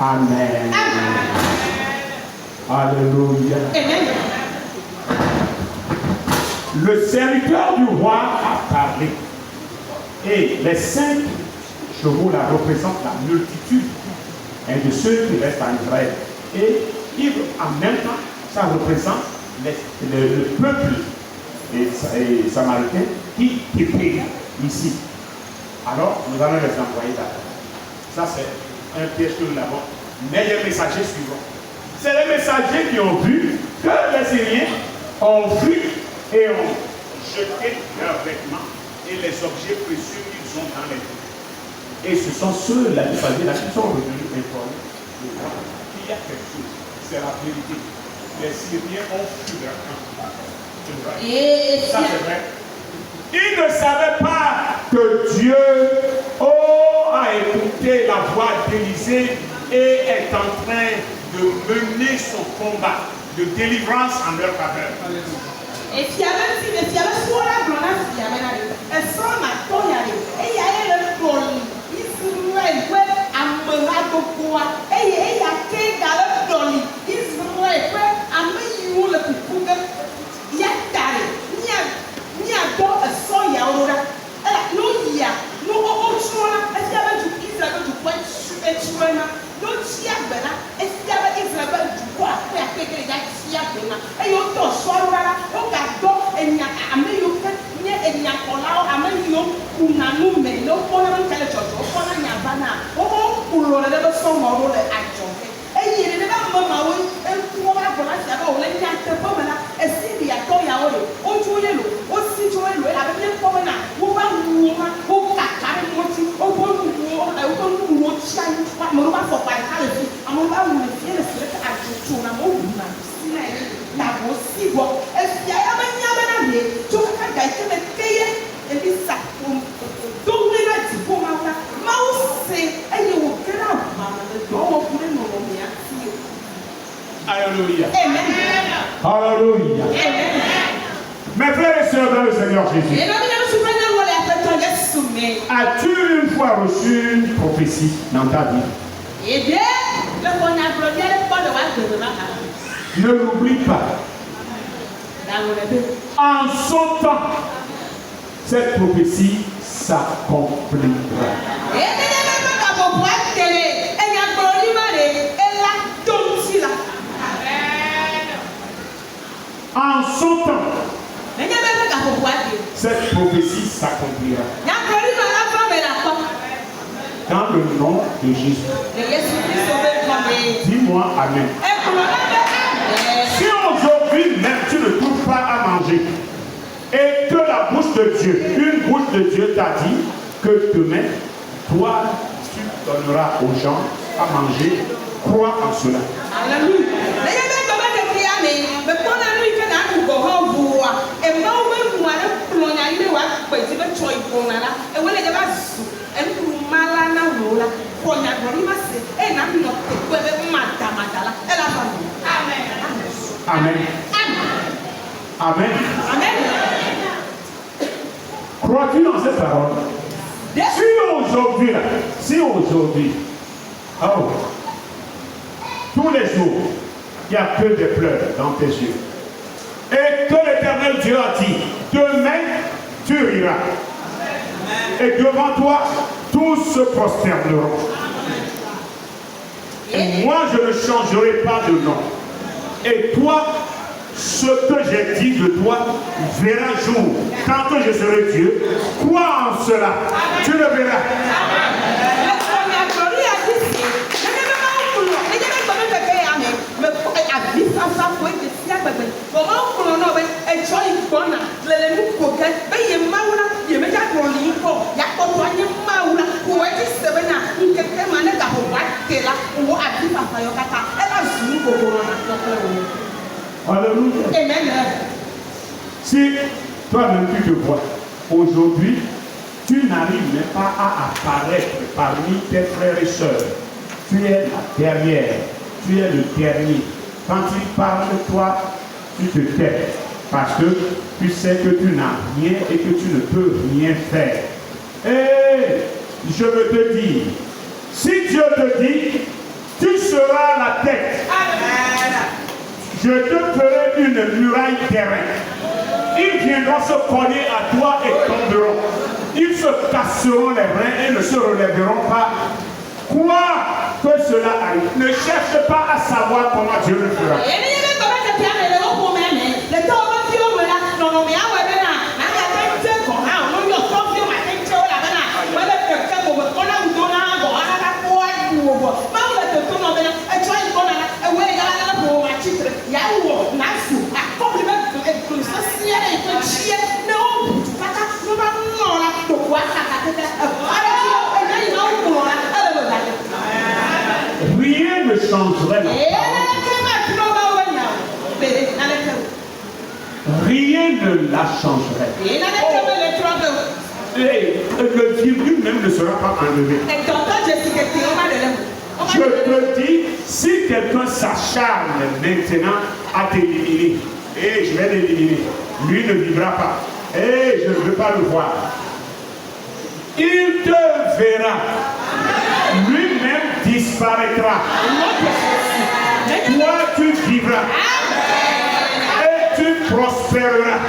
Amen. Alléluia. Le serviteur du roi a parlé. Et les 5 chevaux là représentent la multitude de ceux qui restent en Israël. Et en même temps, ça représente le peuple samaritain qui est ici. Alors, nous allons les envoyer là. Ça, c'est un piège que nous avons. Mais les messagers suivants. C'est les messagers qui ont vu que les Syriens ont vu et ont jeté leurs vêtements et les objets précieux qu'ils ont dans les mains. Et ce sont ceux, les messagers là, qui sont revenus informer qu'il y a quelque chose. C'est la vérité. Les Syriens ont fui leur camp. Ça, c'est vrai. Ils ne savaient pas que Dieu a écouté la voix d'Élisée et est en train de mener son combat de délivrance en leur faveur. Amen. dans le Seigneur Jésus. As-tu une fois reçu une prophétie dans ta vie? Ne l'oublie pas. En son temps, cette prophétie s'accomplira. En son temps, cette prophétie s'accomplira. Dans le nom de Jésus. Dis-moi Amen. Si aujourd'hui même tu ne trouves pas à manger et que la bouche de Dieu, une bouche de Dieu t'a dit que demain, toi, tu donneras aux gens à manger, crois en cela. Alléluia. Amen. Amen. Amen. Crois-tu dans cette parole? Si aujourd'hui, tous les jours, il n'y a que des pleurs dans tes yeux, et que l'Éternel Dieu a dit, demain, tu riras. Et devant toi, tous se prosterneront. Et moi, je ne changerai pas de nom. Et toi, ce que j'ai dit de toi verra jour. Quand je serai Dieu, crois en cela. Tu le verras. Alléluia. Amen. Si toi-même tu te vois aujourd'hui, tu n'arrives même pas à apparaître parmi tes frères et sœurs. Tu es la dernière, tu es le dernier. Quand il parle de toi, tu te tais parce que tu sais que tu n'as rien et que tu ne peux rien faire. Et je veux te dire, si Dieu te dit, tu seras la tête. Je te ferai une muraille terrain. Ils viendront se coller à toi et tomberont. Ils se casseront les reins et ne se relèveront pas. Crois que cela arrive. Ne cherche pas à savoir comment Dieu le fera. Rien ne changerait la parole. Rien ne la changerait. Et le virgule même ne sera pas enlevé. Je te dis, si quelqu'un s'acharne maintenant à t'éliminer, et je vais l'éliminer, lui ne vivra pas, et je ne veux pas le voir. Il te verra, lui-même disparaîtra. Toi, tu vivras et tu prospéreras.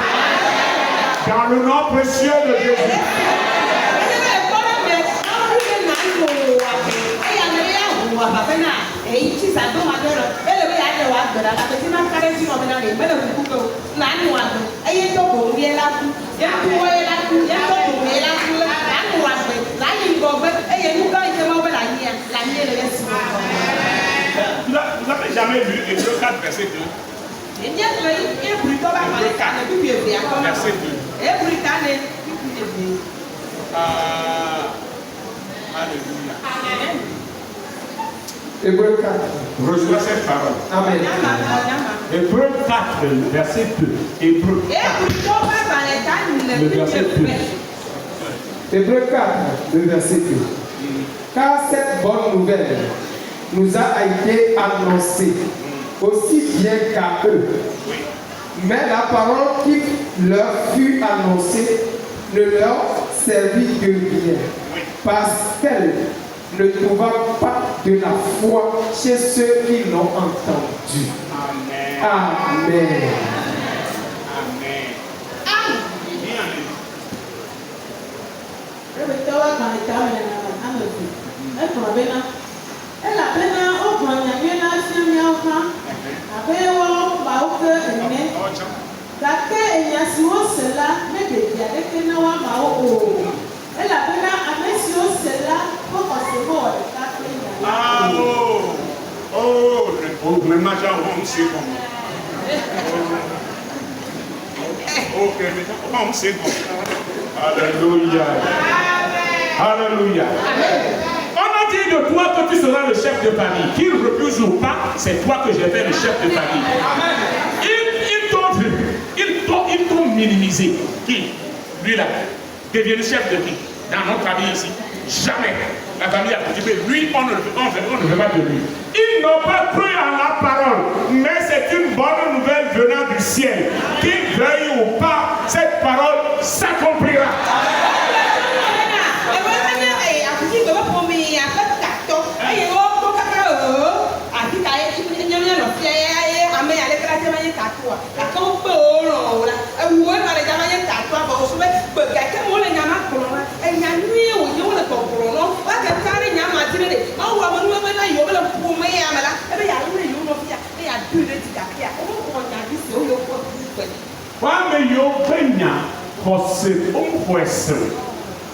Dans le nom précieux de Jésus. Vous n'avez jamais lu Hébreux 4, verset 2? Verset 2. Alléluia. Hébreux 4. Reçois cette parole. Amen. Hébreux 4, verset 2. Hébreux 4, le verset 2. Hébreux 4, le verset 2. Car cette bonne nouvelle nous a été annoncée aussi bien qu'à eux. Mais la parole qui leur fut annoncée ne leur servit de rien, parce qu'elle ne trouva pas de la foi chez ceux qui l'ont entendu. Amen. Amen. Amen. Gake enya siwo se la ne ɖevi aɖeke na woamawo o. Elabena ame siwo se la ƒe xɔse ƒe wɔ ɖeka kple nya la. Vraiment, on sait comment. Ok, mais on sait comment. Alléluia. Alléluia. On a dit de toi que tu seras le chef de famille. Qu'il refuse ou pas, c'est toi que j'ai fait le chef de famille. Ils t'ont minimisé. Qui? Lui là. Devient le chef de qui? Dans notre famille ici. Jamais. La famille a participé. Lui, on ne veut pas de lui. Ils n'ont pas cru en la parole. Mais c'est une bonne nouvelle venant du ciel. Qu'ils veuillent ou pas, cette parole s'accomplira.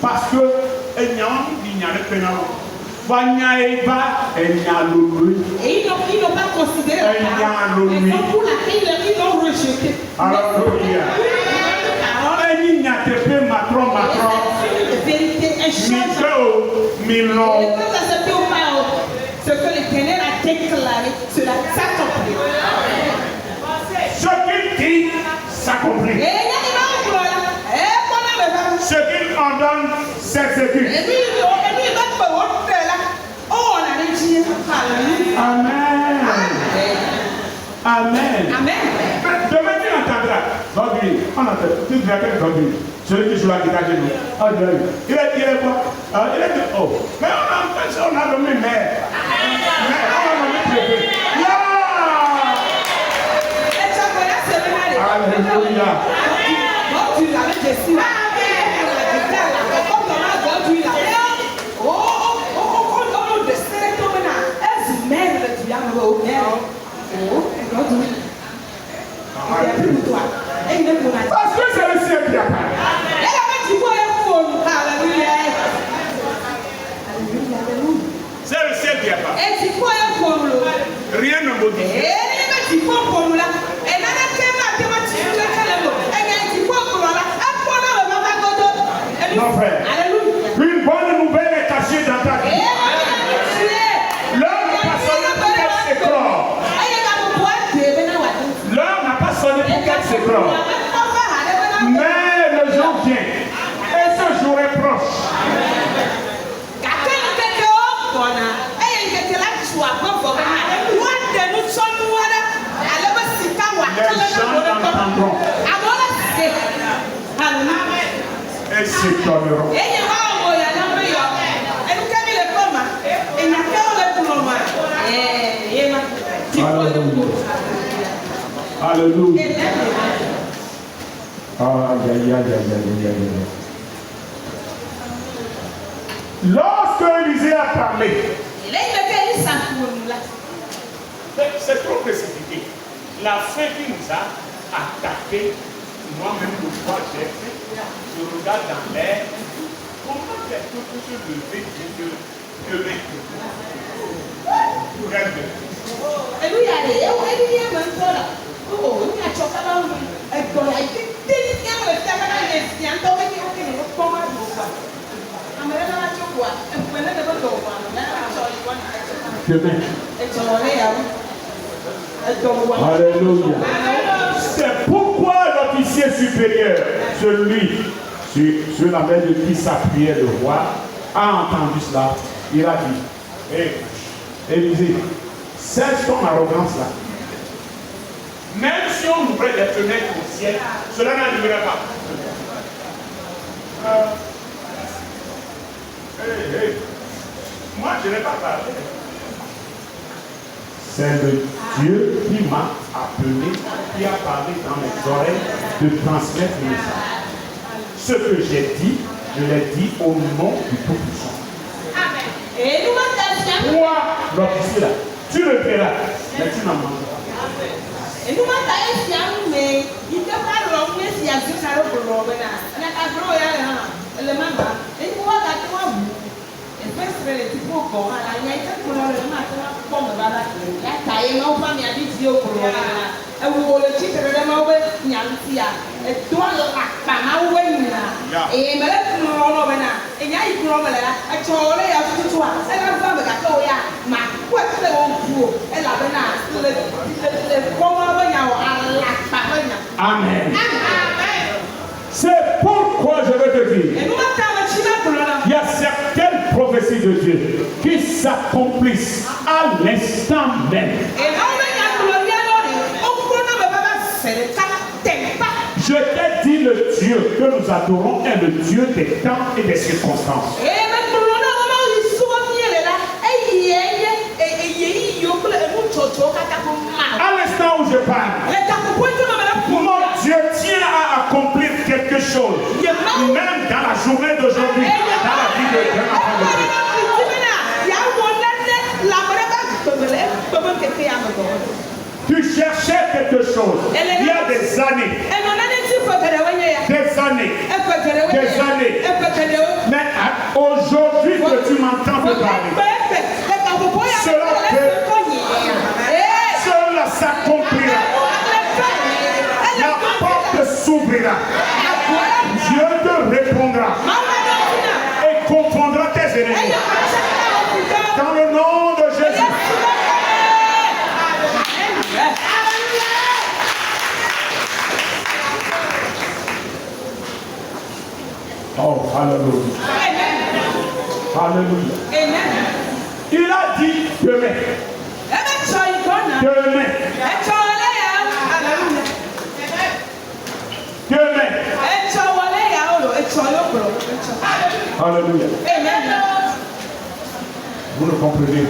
Parce que et ils n'ont pas considéré la parole. Pour laquelle ils l'ont rejeté. Alléluia. Ce que l'Éternel a déclaré, cela s'accomplit. Ce qu'il dit s'accomplit. Ce qu'il ordonne s'exécute. Amen. Amen. Amen. Demain tu entendras. Godwin, on entend. Tu diras que Godwin, celui qui joue la guitare chez nous. Il est quoi? Il est oh. Mais on a nommé mère. Mais on a nommé préfet. Alléluia. Tu l'avais dit là. Parce que c'est le ciel qui a parlé. C'est le ciel qui a parlé. Rien ne modifie. Non, frère. Une bonne nouvelle est cachée dans ta vie. L'heure n'a pas sonné pour qu'elle s'éclore. L'heure n'a pas sonné pour qu'elle s'éclore. Mais le jour vient. Et ce jour est proche. Les gens l'entendront. Et s'étonneront. Alléluia. Lorsque Élisée a parlé, c'est trop précipité. La fin qui nous a attaqué, moi-même le vois, j'ai fait, je regarde dans l'air, comment quelqu'un peut se lever de l'être? Alléluia. C'est pourquoi l'officier supérieur, celui sur la main de qui s'appuyait le roi, a entendu cela. Il a dit, hé, Élisée, cesse ton arrogance là. Même si on ouvrait des fenêtres au ciel, cela n'arriverait pas. Moi, je n'ai pas parlé. C'est le Dieu qui m'a appelé, qui a parlé dans mes oreilles de transmettre le message. Ce que j'ai dit, je l'ai dit au nom du Tout-Puissant. Toi, l'officier là, tu le verras, mais tu n'en manges pas. Amen. C'est pourquoi je veux te dire, il y a certaines prophéties de Dieu qui s'accomplissent à l'instant même. Je t'ai dit, le Dieu que nous adorons est le Dieu des temps et des circonstances. À l'instant où je parle, mon Dieu tient à accomplir quelque chose, même dans la journée d'aujourd'hui, dans la vie de Dieu. Tu cherchais quelque chose il y a des années. Mais aujourd'hui que tu m'entends te parler, cela s'accomplira. La porte s'ouvrira. Dieu te répondra et confondra tes ennemis. Dans le nom de Jésus. Oh, alléluia. Alléluia. Il a dit demain. Demain. Demain. Alléluia. Vous le comprenez.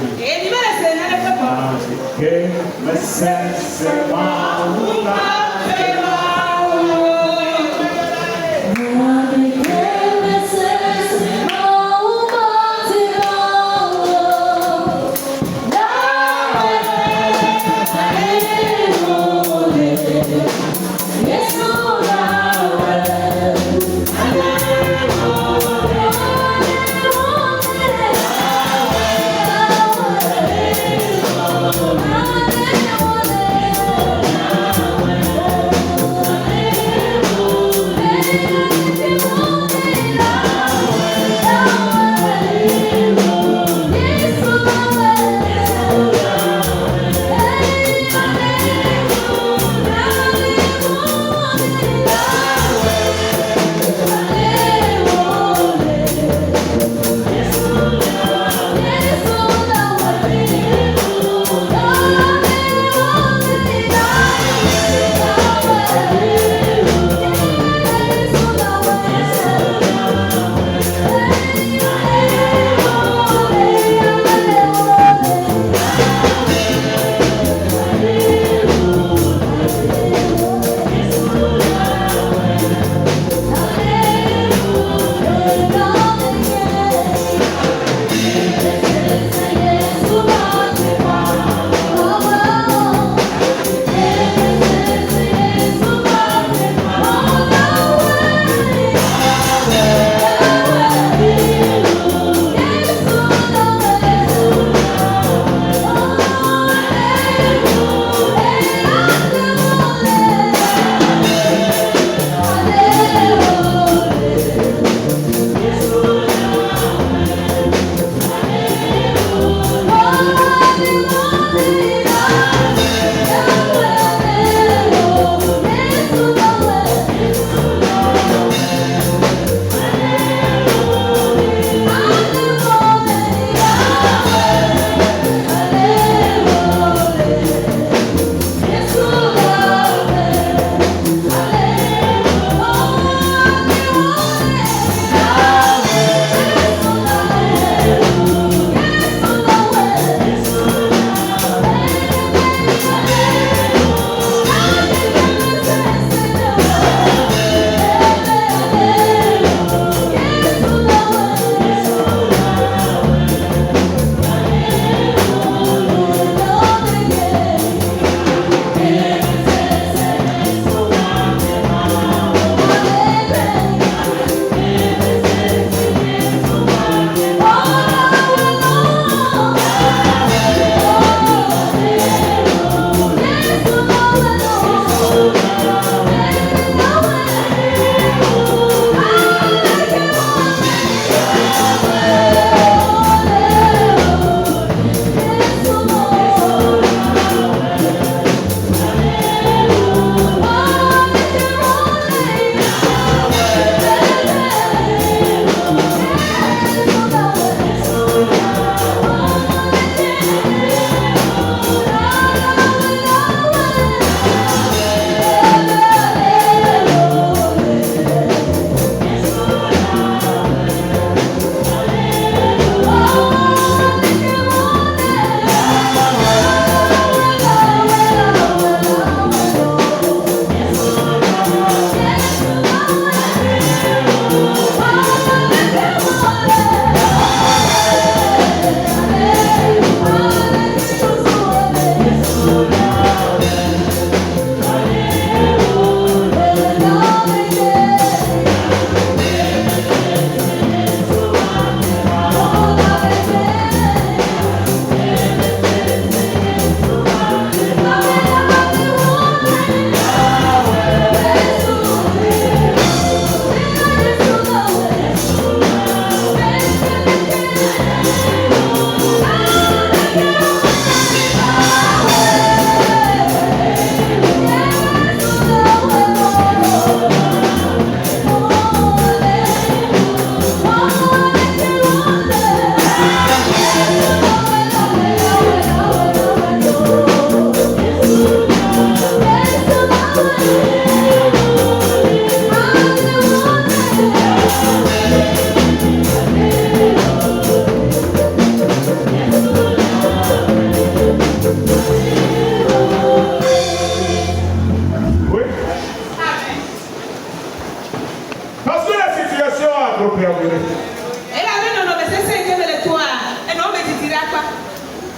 trop perdurer.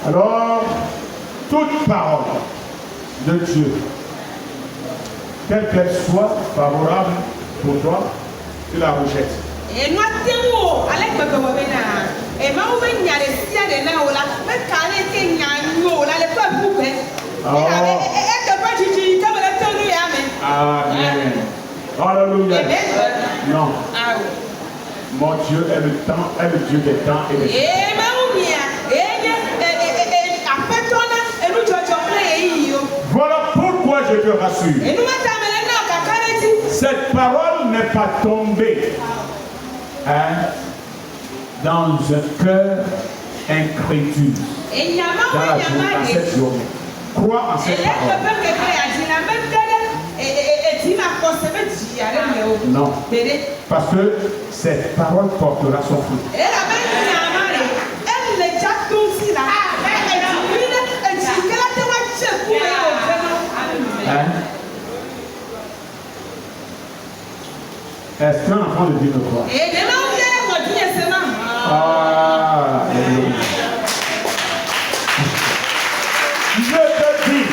Alors, toute parole de Dieu, quelle qu'elle soit favorable pour toi, tu la rejettes. Amen. Alléluia. Non. Mon Dieu est le temps, est le Dieu des temps et des temps. Voilà pourquoi je te rassure. Cette parole n'est pas tombée dans un cœur incrédule. Dans cette journée. Crois en cette parole. Non. Parce que cette parole portera son fruit. Est-ce qu'un enfant de Dieu me croit? Ah, je te dis,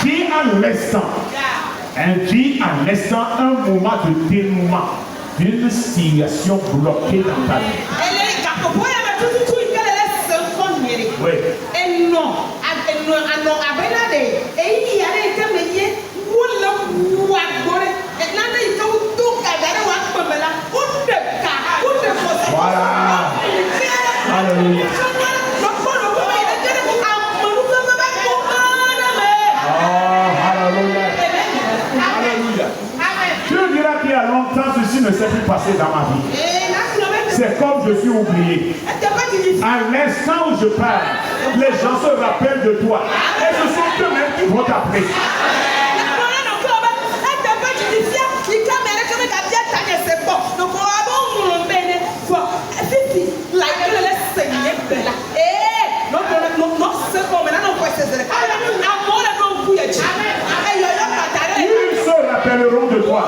vis à l'instant, vis à l'instant un moment de dénouement d'une situation bloquée dans ta vie. Oui. Voilà. Alléluia. Alléluia. Alléluia. Tu diras qu'il y a longtemps, ceci ne s'est plus passé dans ma vie. C'est comme je suis oublié. À l'instant où je parle, les gens se rappellent de toi. Et ce sont eux-mêmes qui vont t'appeler. Ils se rappelleront de toi.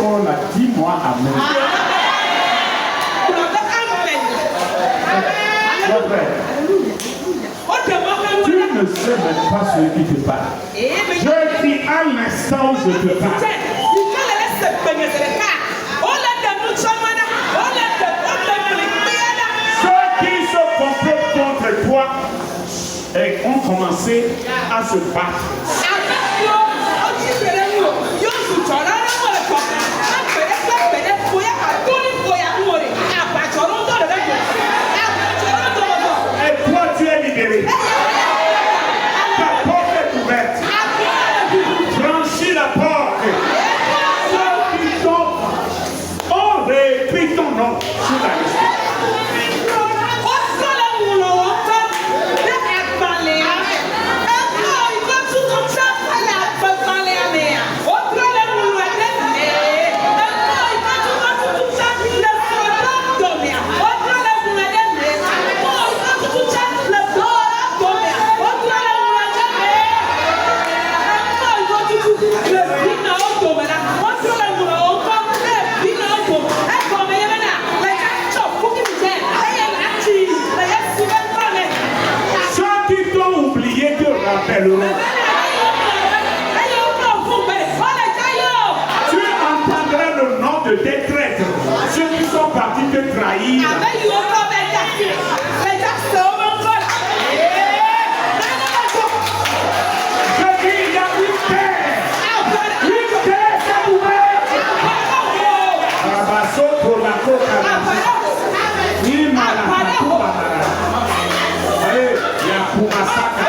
Oh là, dis-moi amen. Tu ne sais même pas ce qui te parle. Je dis à l'instant où je te parle. Ceux qui se complotent contre toi et ont commencé à se battre. Et toi tu es libéré. Ta porte est ouverte. Franchis la porte. Ceux qui sont, on réécrit ton nom sur la liste. Tu entendras le nom de tes traîtres, ceux qui sont partis te trahir. Je dis, il y a une terre s'est ouverte. Abasoto la coca. Il m'a la coca. Allez, il y a Kumasaka.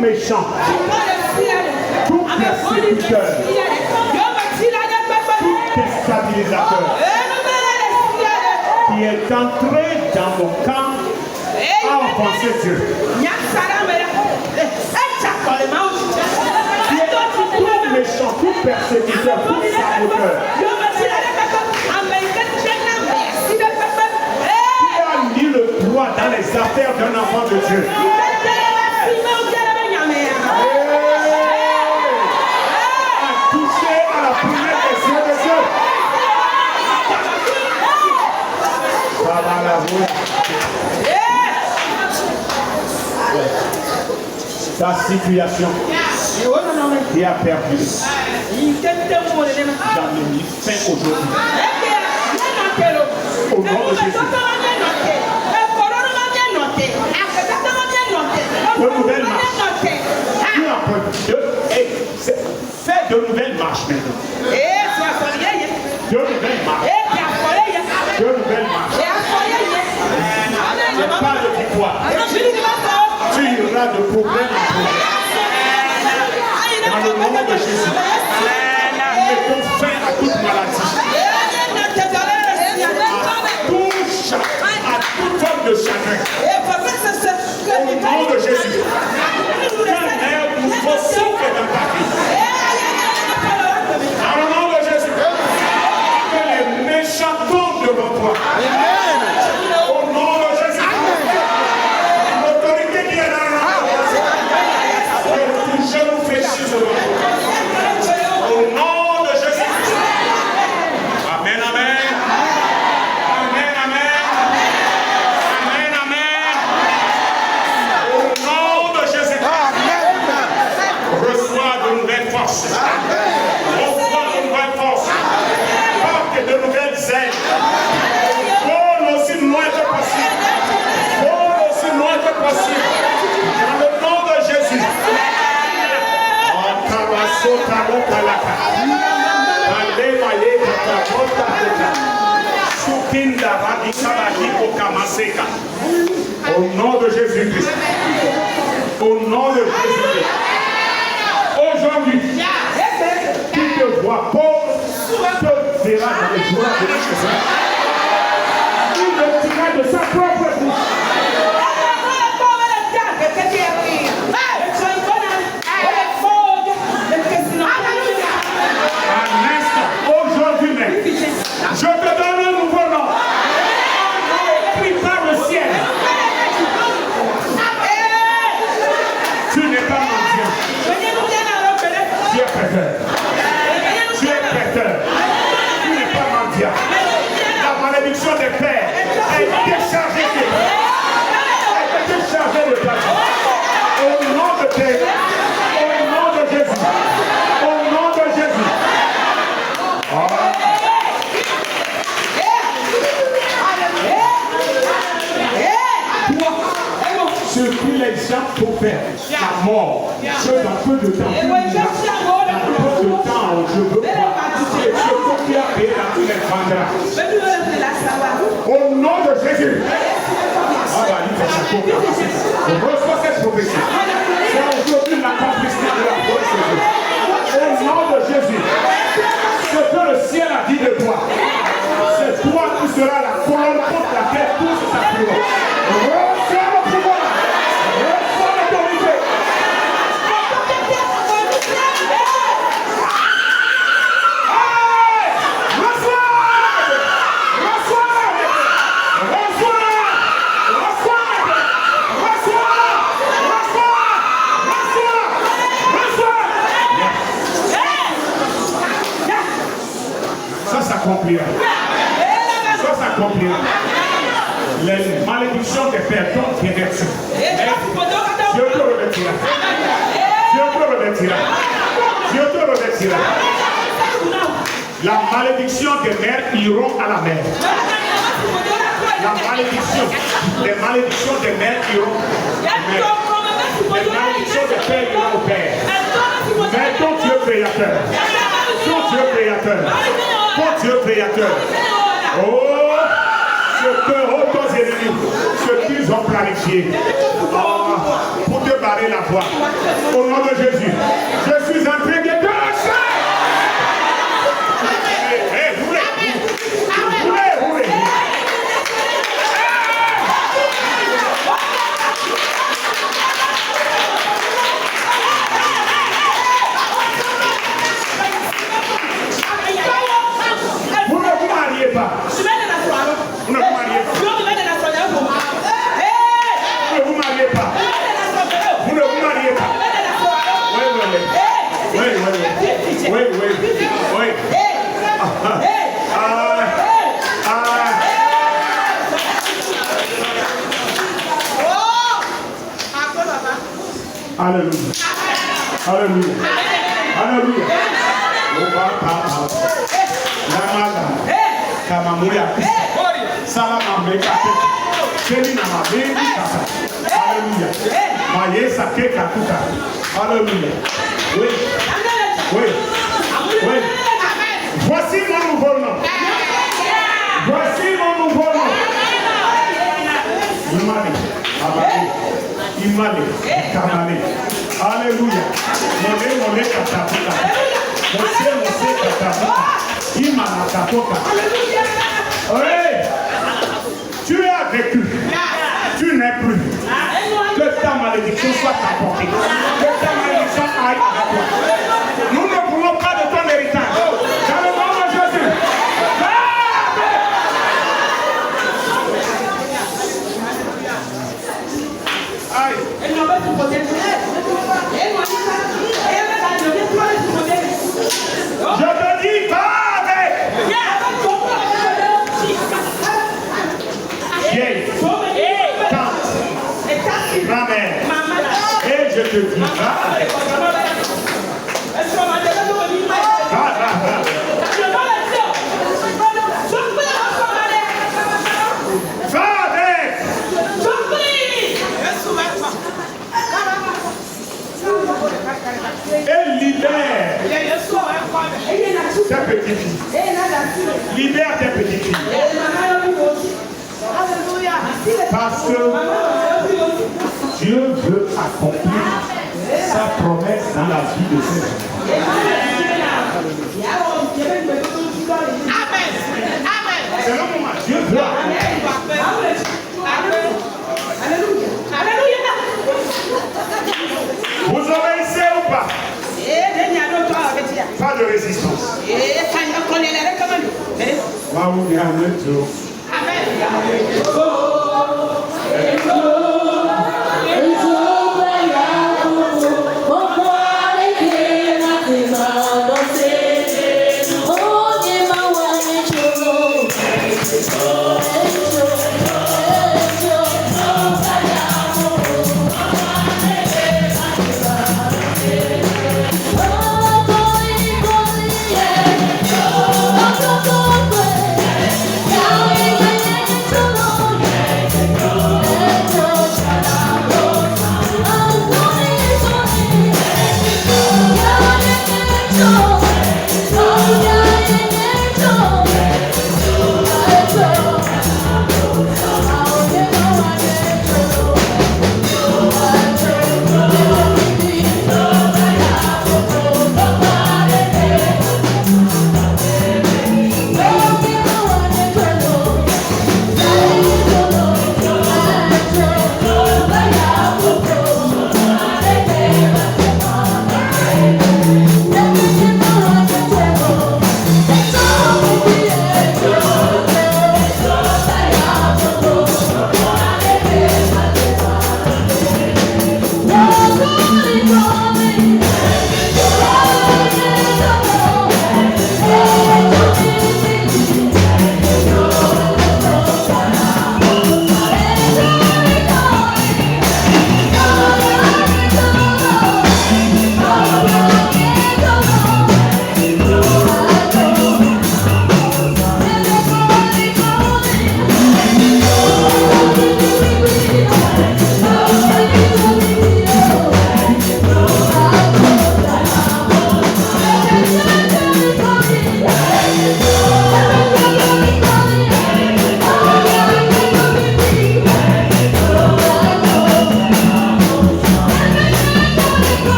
méchant, tout persécuteur, tout déstabilisateur qui est entré dans mon camp a offensé Dieu. Tout méchant, tout persécuteur, tout saboteur qui a mis le droit dans les affaires d'un enfant de Dieu. Ta situation qui a perdu, j'en ai mis fin aujourd'hui. Au nom de Jésus. De nouvelles marches. Fais de nouvelles marches maintenant. De nouvelles marches. De nouvelles marches. Tu pas de victoire. Tu iras de problème en problème. Dans le nom de Jésus. Mettons fin à toute maladie. Touche à toute forme de chagrin. Au nom de Jésus. Qu'un air nouveau souffle dans ta vie. Dans le nom de Jésus. Que les méchants tombent devant toi. Au nom de Jésus. L'autorité qui est dans le nom. Que tout genou fléchisse devant toi. Au nom de Jésus. Amen, amen. Amen, amen. Amen, amen. Au nom de Jésus. Reçois de nouvelles forces. Reçois de nouvelles forces. Porte de nouvelles ailes. Vole aussi loin que possible. Vole aussi loin que possible. Dans le nom de Jésus. Au nom de Jésus-Christ. Au nom de Jésus-Christ. Aujourd'hui, qui te voit pauvre, te verra dans les joies de Jésus. Il le dira de sa propre bouche. Un instant, aujourd'hui même, je te donne un nouveau nom. Écrit par le ciel. Tu n'es pas mendiant. Tu es prêteur. Tu es prêteur. Tu n'es pas mendiant. La malédiction des pères est déchargée de toi. Elle est déchargée de toi. Au nom de Jésus. Au nom de Jésus. Au nom de Jésus. Ce qui les gens pour faire, la mort, je dans peu de temps, dans peu de temps, je veux voir. Et ce qui a payé dans tous les vendras. Au nom de Jésus. Reçois cette prophétie. C'est aujourd'hui l'accomplissement de la prophétie. Au nom de Jésus. Ce que le ciel a dit de toi, c'est toi qui seras la colonne contre laquelle tout s'appuiera. Reçois le pouvoir. Reçois l'autorité. Ça s'accomplira. Ça s'accomplira. Les malédictions des personnes qui restent. Dieu te revêtira. Dieu te revêtira. Dieu te revêtira. La malédiction des mères iront à la mer. La malédiction. Les malédictions des mères iront à la mer. Les malédictions des pères iront au père. Mais ton Dieu créateur. Ton Dieu créateur. Ton Dieu créateur. Oh, ce que tes ennemis, ce qu'ils ont planifié pour te barrer la voie. Au nom de Jésus, je suis en train de te lancer. Vous ne vous mariez pas. Vous ne vous mariez pas. Vous ne vous mariez pas. Vous ne vous mariez pas. Oui. Alléluia. Alléluia. Alléluia. Salamambe Kateka. Selina Mabe. Alléluia. Maye Sake Katuka. Alléluia. Oui. Oui. Oui. Voici mon nouveau nom. Voici mon nouveau nom. Imale. Kamale. Alléluia. Mole Katapuka. Mose Katapuka. Imana Katoka. Oui. Tu as vécu. Tu n'es plus. Que ta malédiction soit apportée. Que ta malédiction aille à toi. Nous ne voulons pas de ton héritage. Dans le nom de Jésus. Aïe. Je te dis, va avec. Vieille, tante, grand-mère. Et je te dis, va avec. Va. Va avec. Et libère tes petites filles. Libère tes petites filles. Parce que Dieu veut accomplir sa promesse dans la vie de ces gens. C'est le moment. Dieu veut accomplir. Vous obéissez ou pas? Pas de résistance.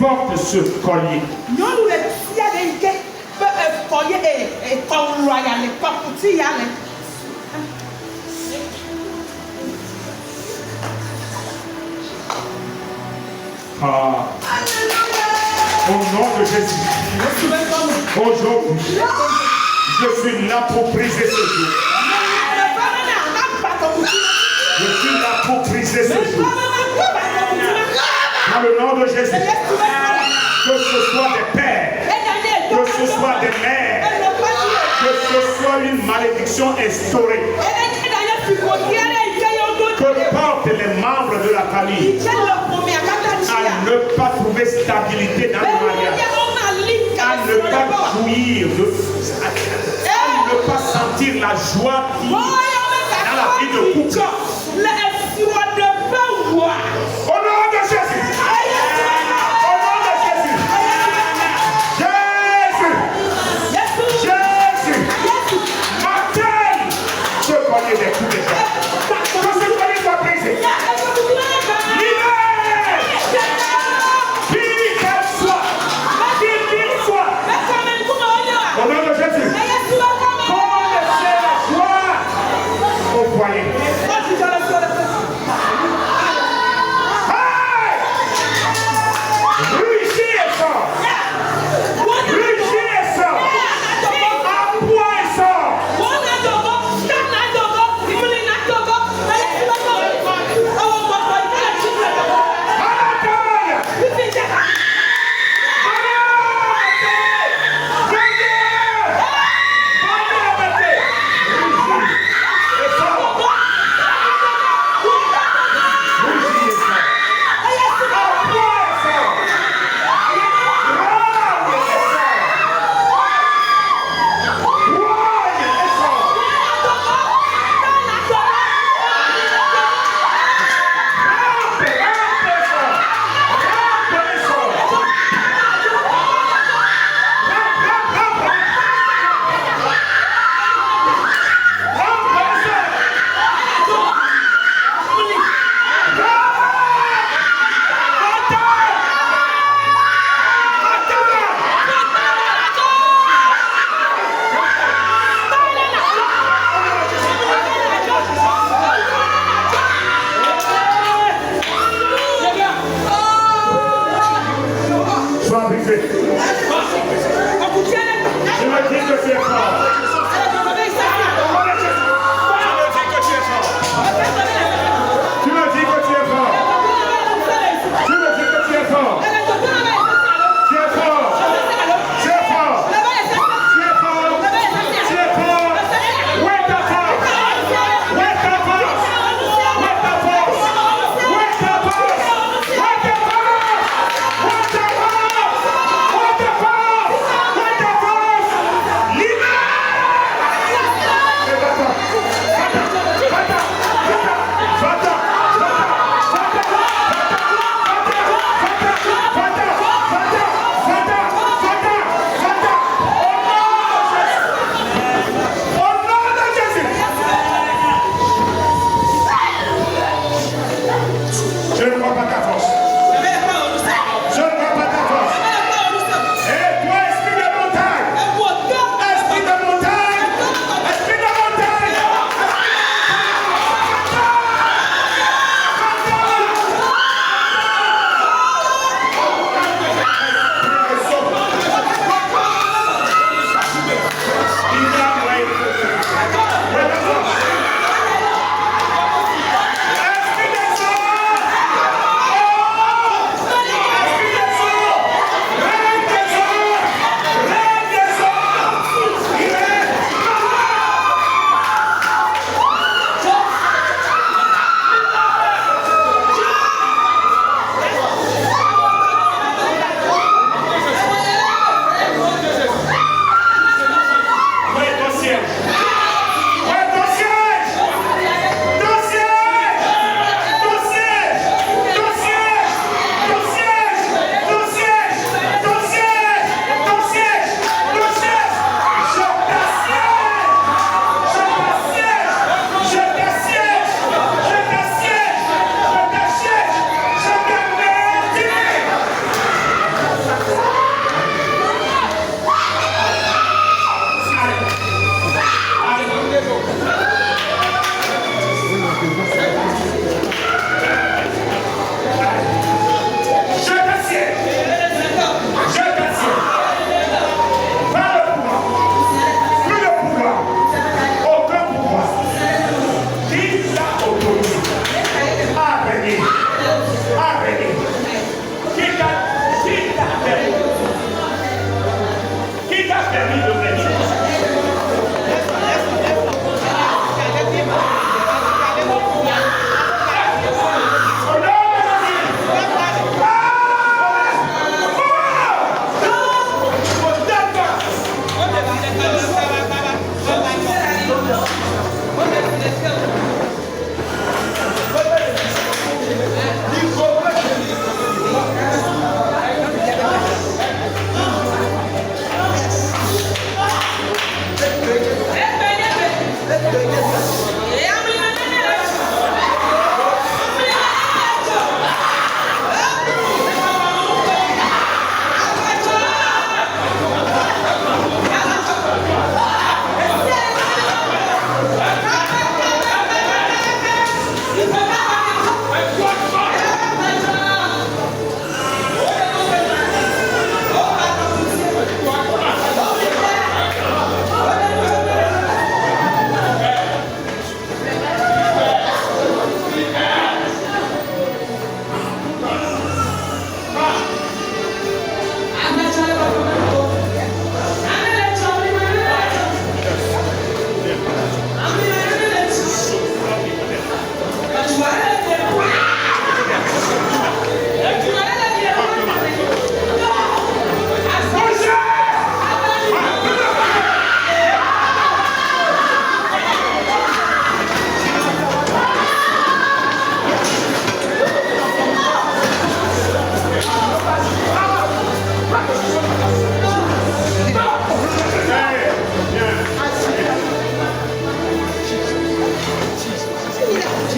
porte ce collier. Au nom de Jésus. Aujourd'hui, je suis là pour briser ce jour. Je suis là pour briser ce jour. Dans le nom de Jésus. Que ce soit des pères, que ce soit des mères, que ce soit une malédiction instaurée, que portent les membres de la famille à ne pas trouver stabilité dans le mariage, à ne pas jouir, à ne pas sentir la joie qui dans la vie de couple. Au nom de Jésus. Au nom de Jésus. Jésus. Matin, ce collier des coups des gens. Que ce collier soit brisé. Libère. Fini qu'elle soit. Fini soit. Au nom de Jésus. Comment laisser la joie au foyer?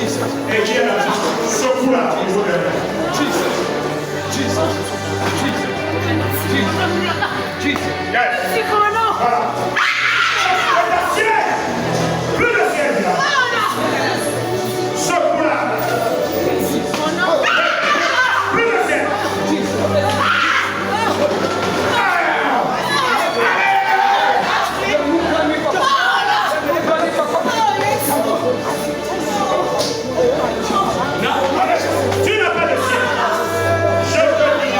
Et qui est là? Secoue-la au niveau de la main. Yes. Voilà. Plus de ciel, là. Secoue-la. Plus de ciel. Non, tu n'as pas de ciel. Je te dis.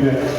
Amen.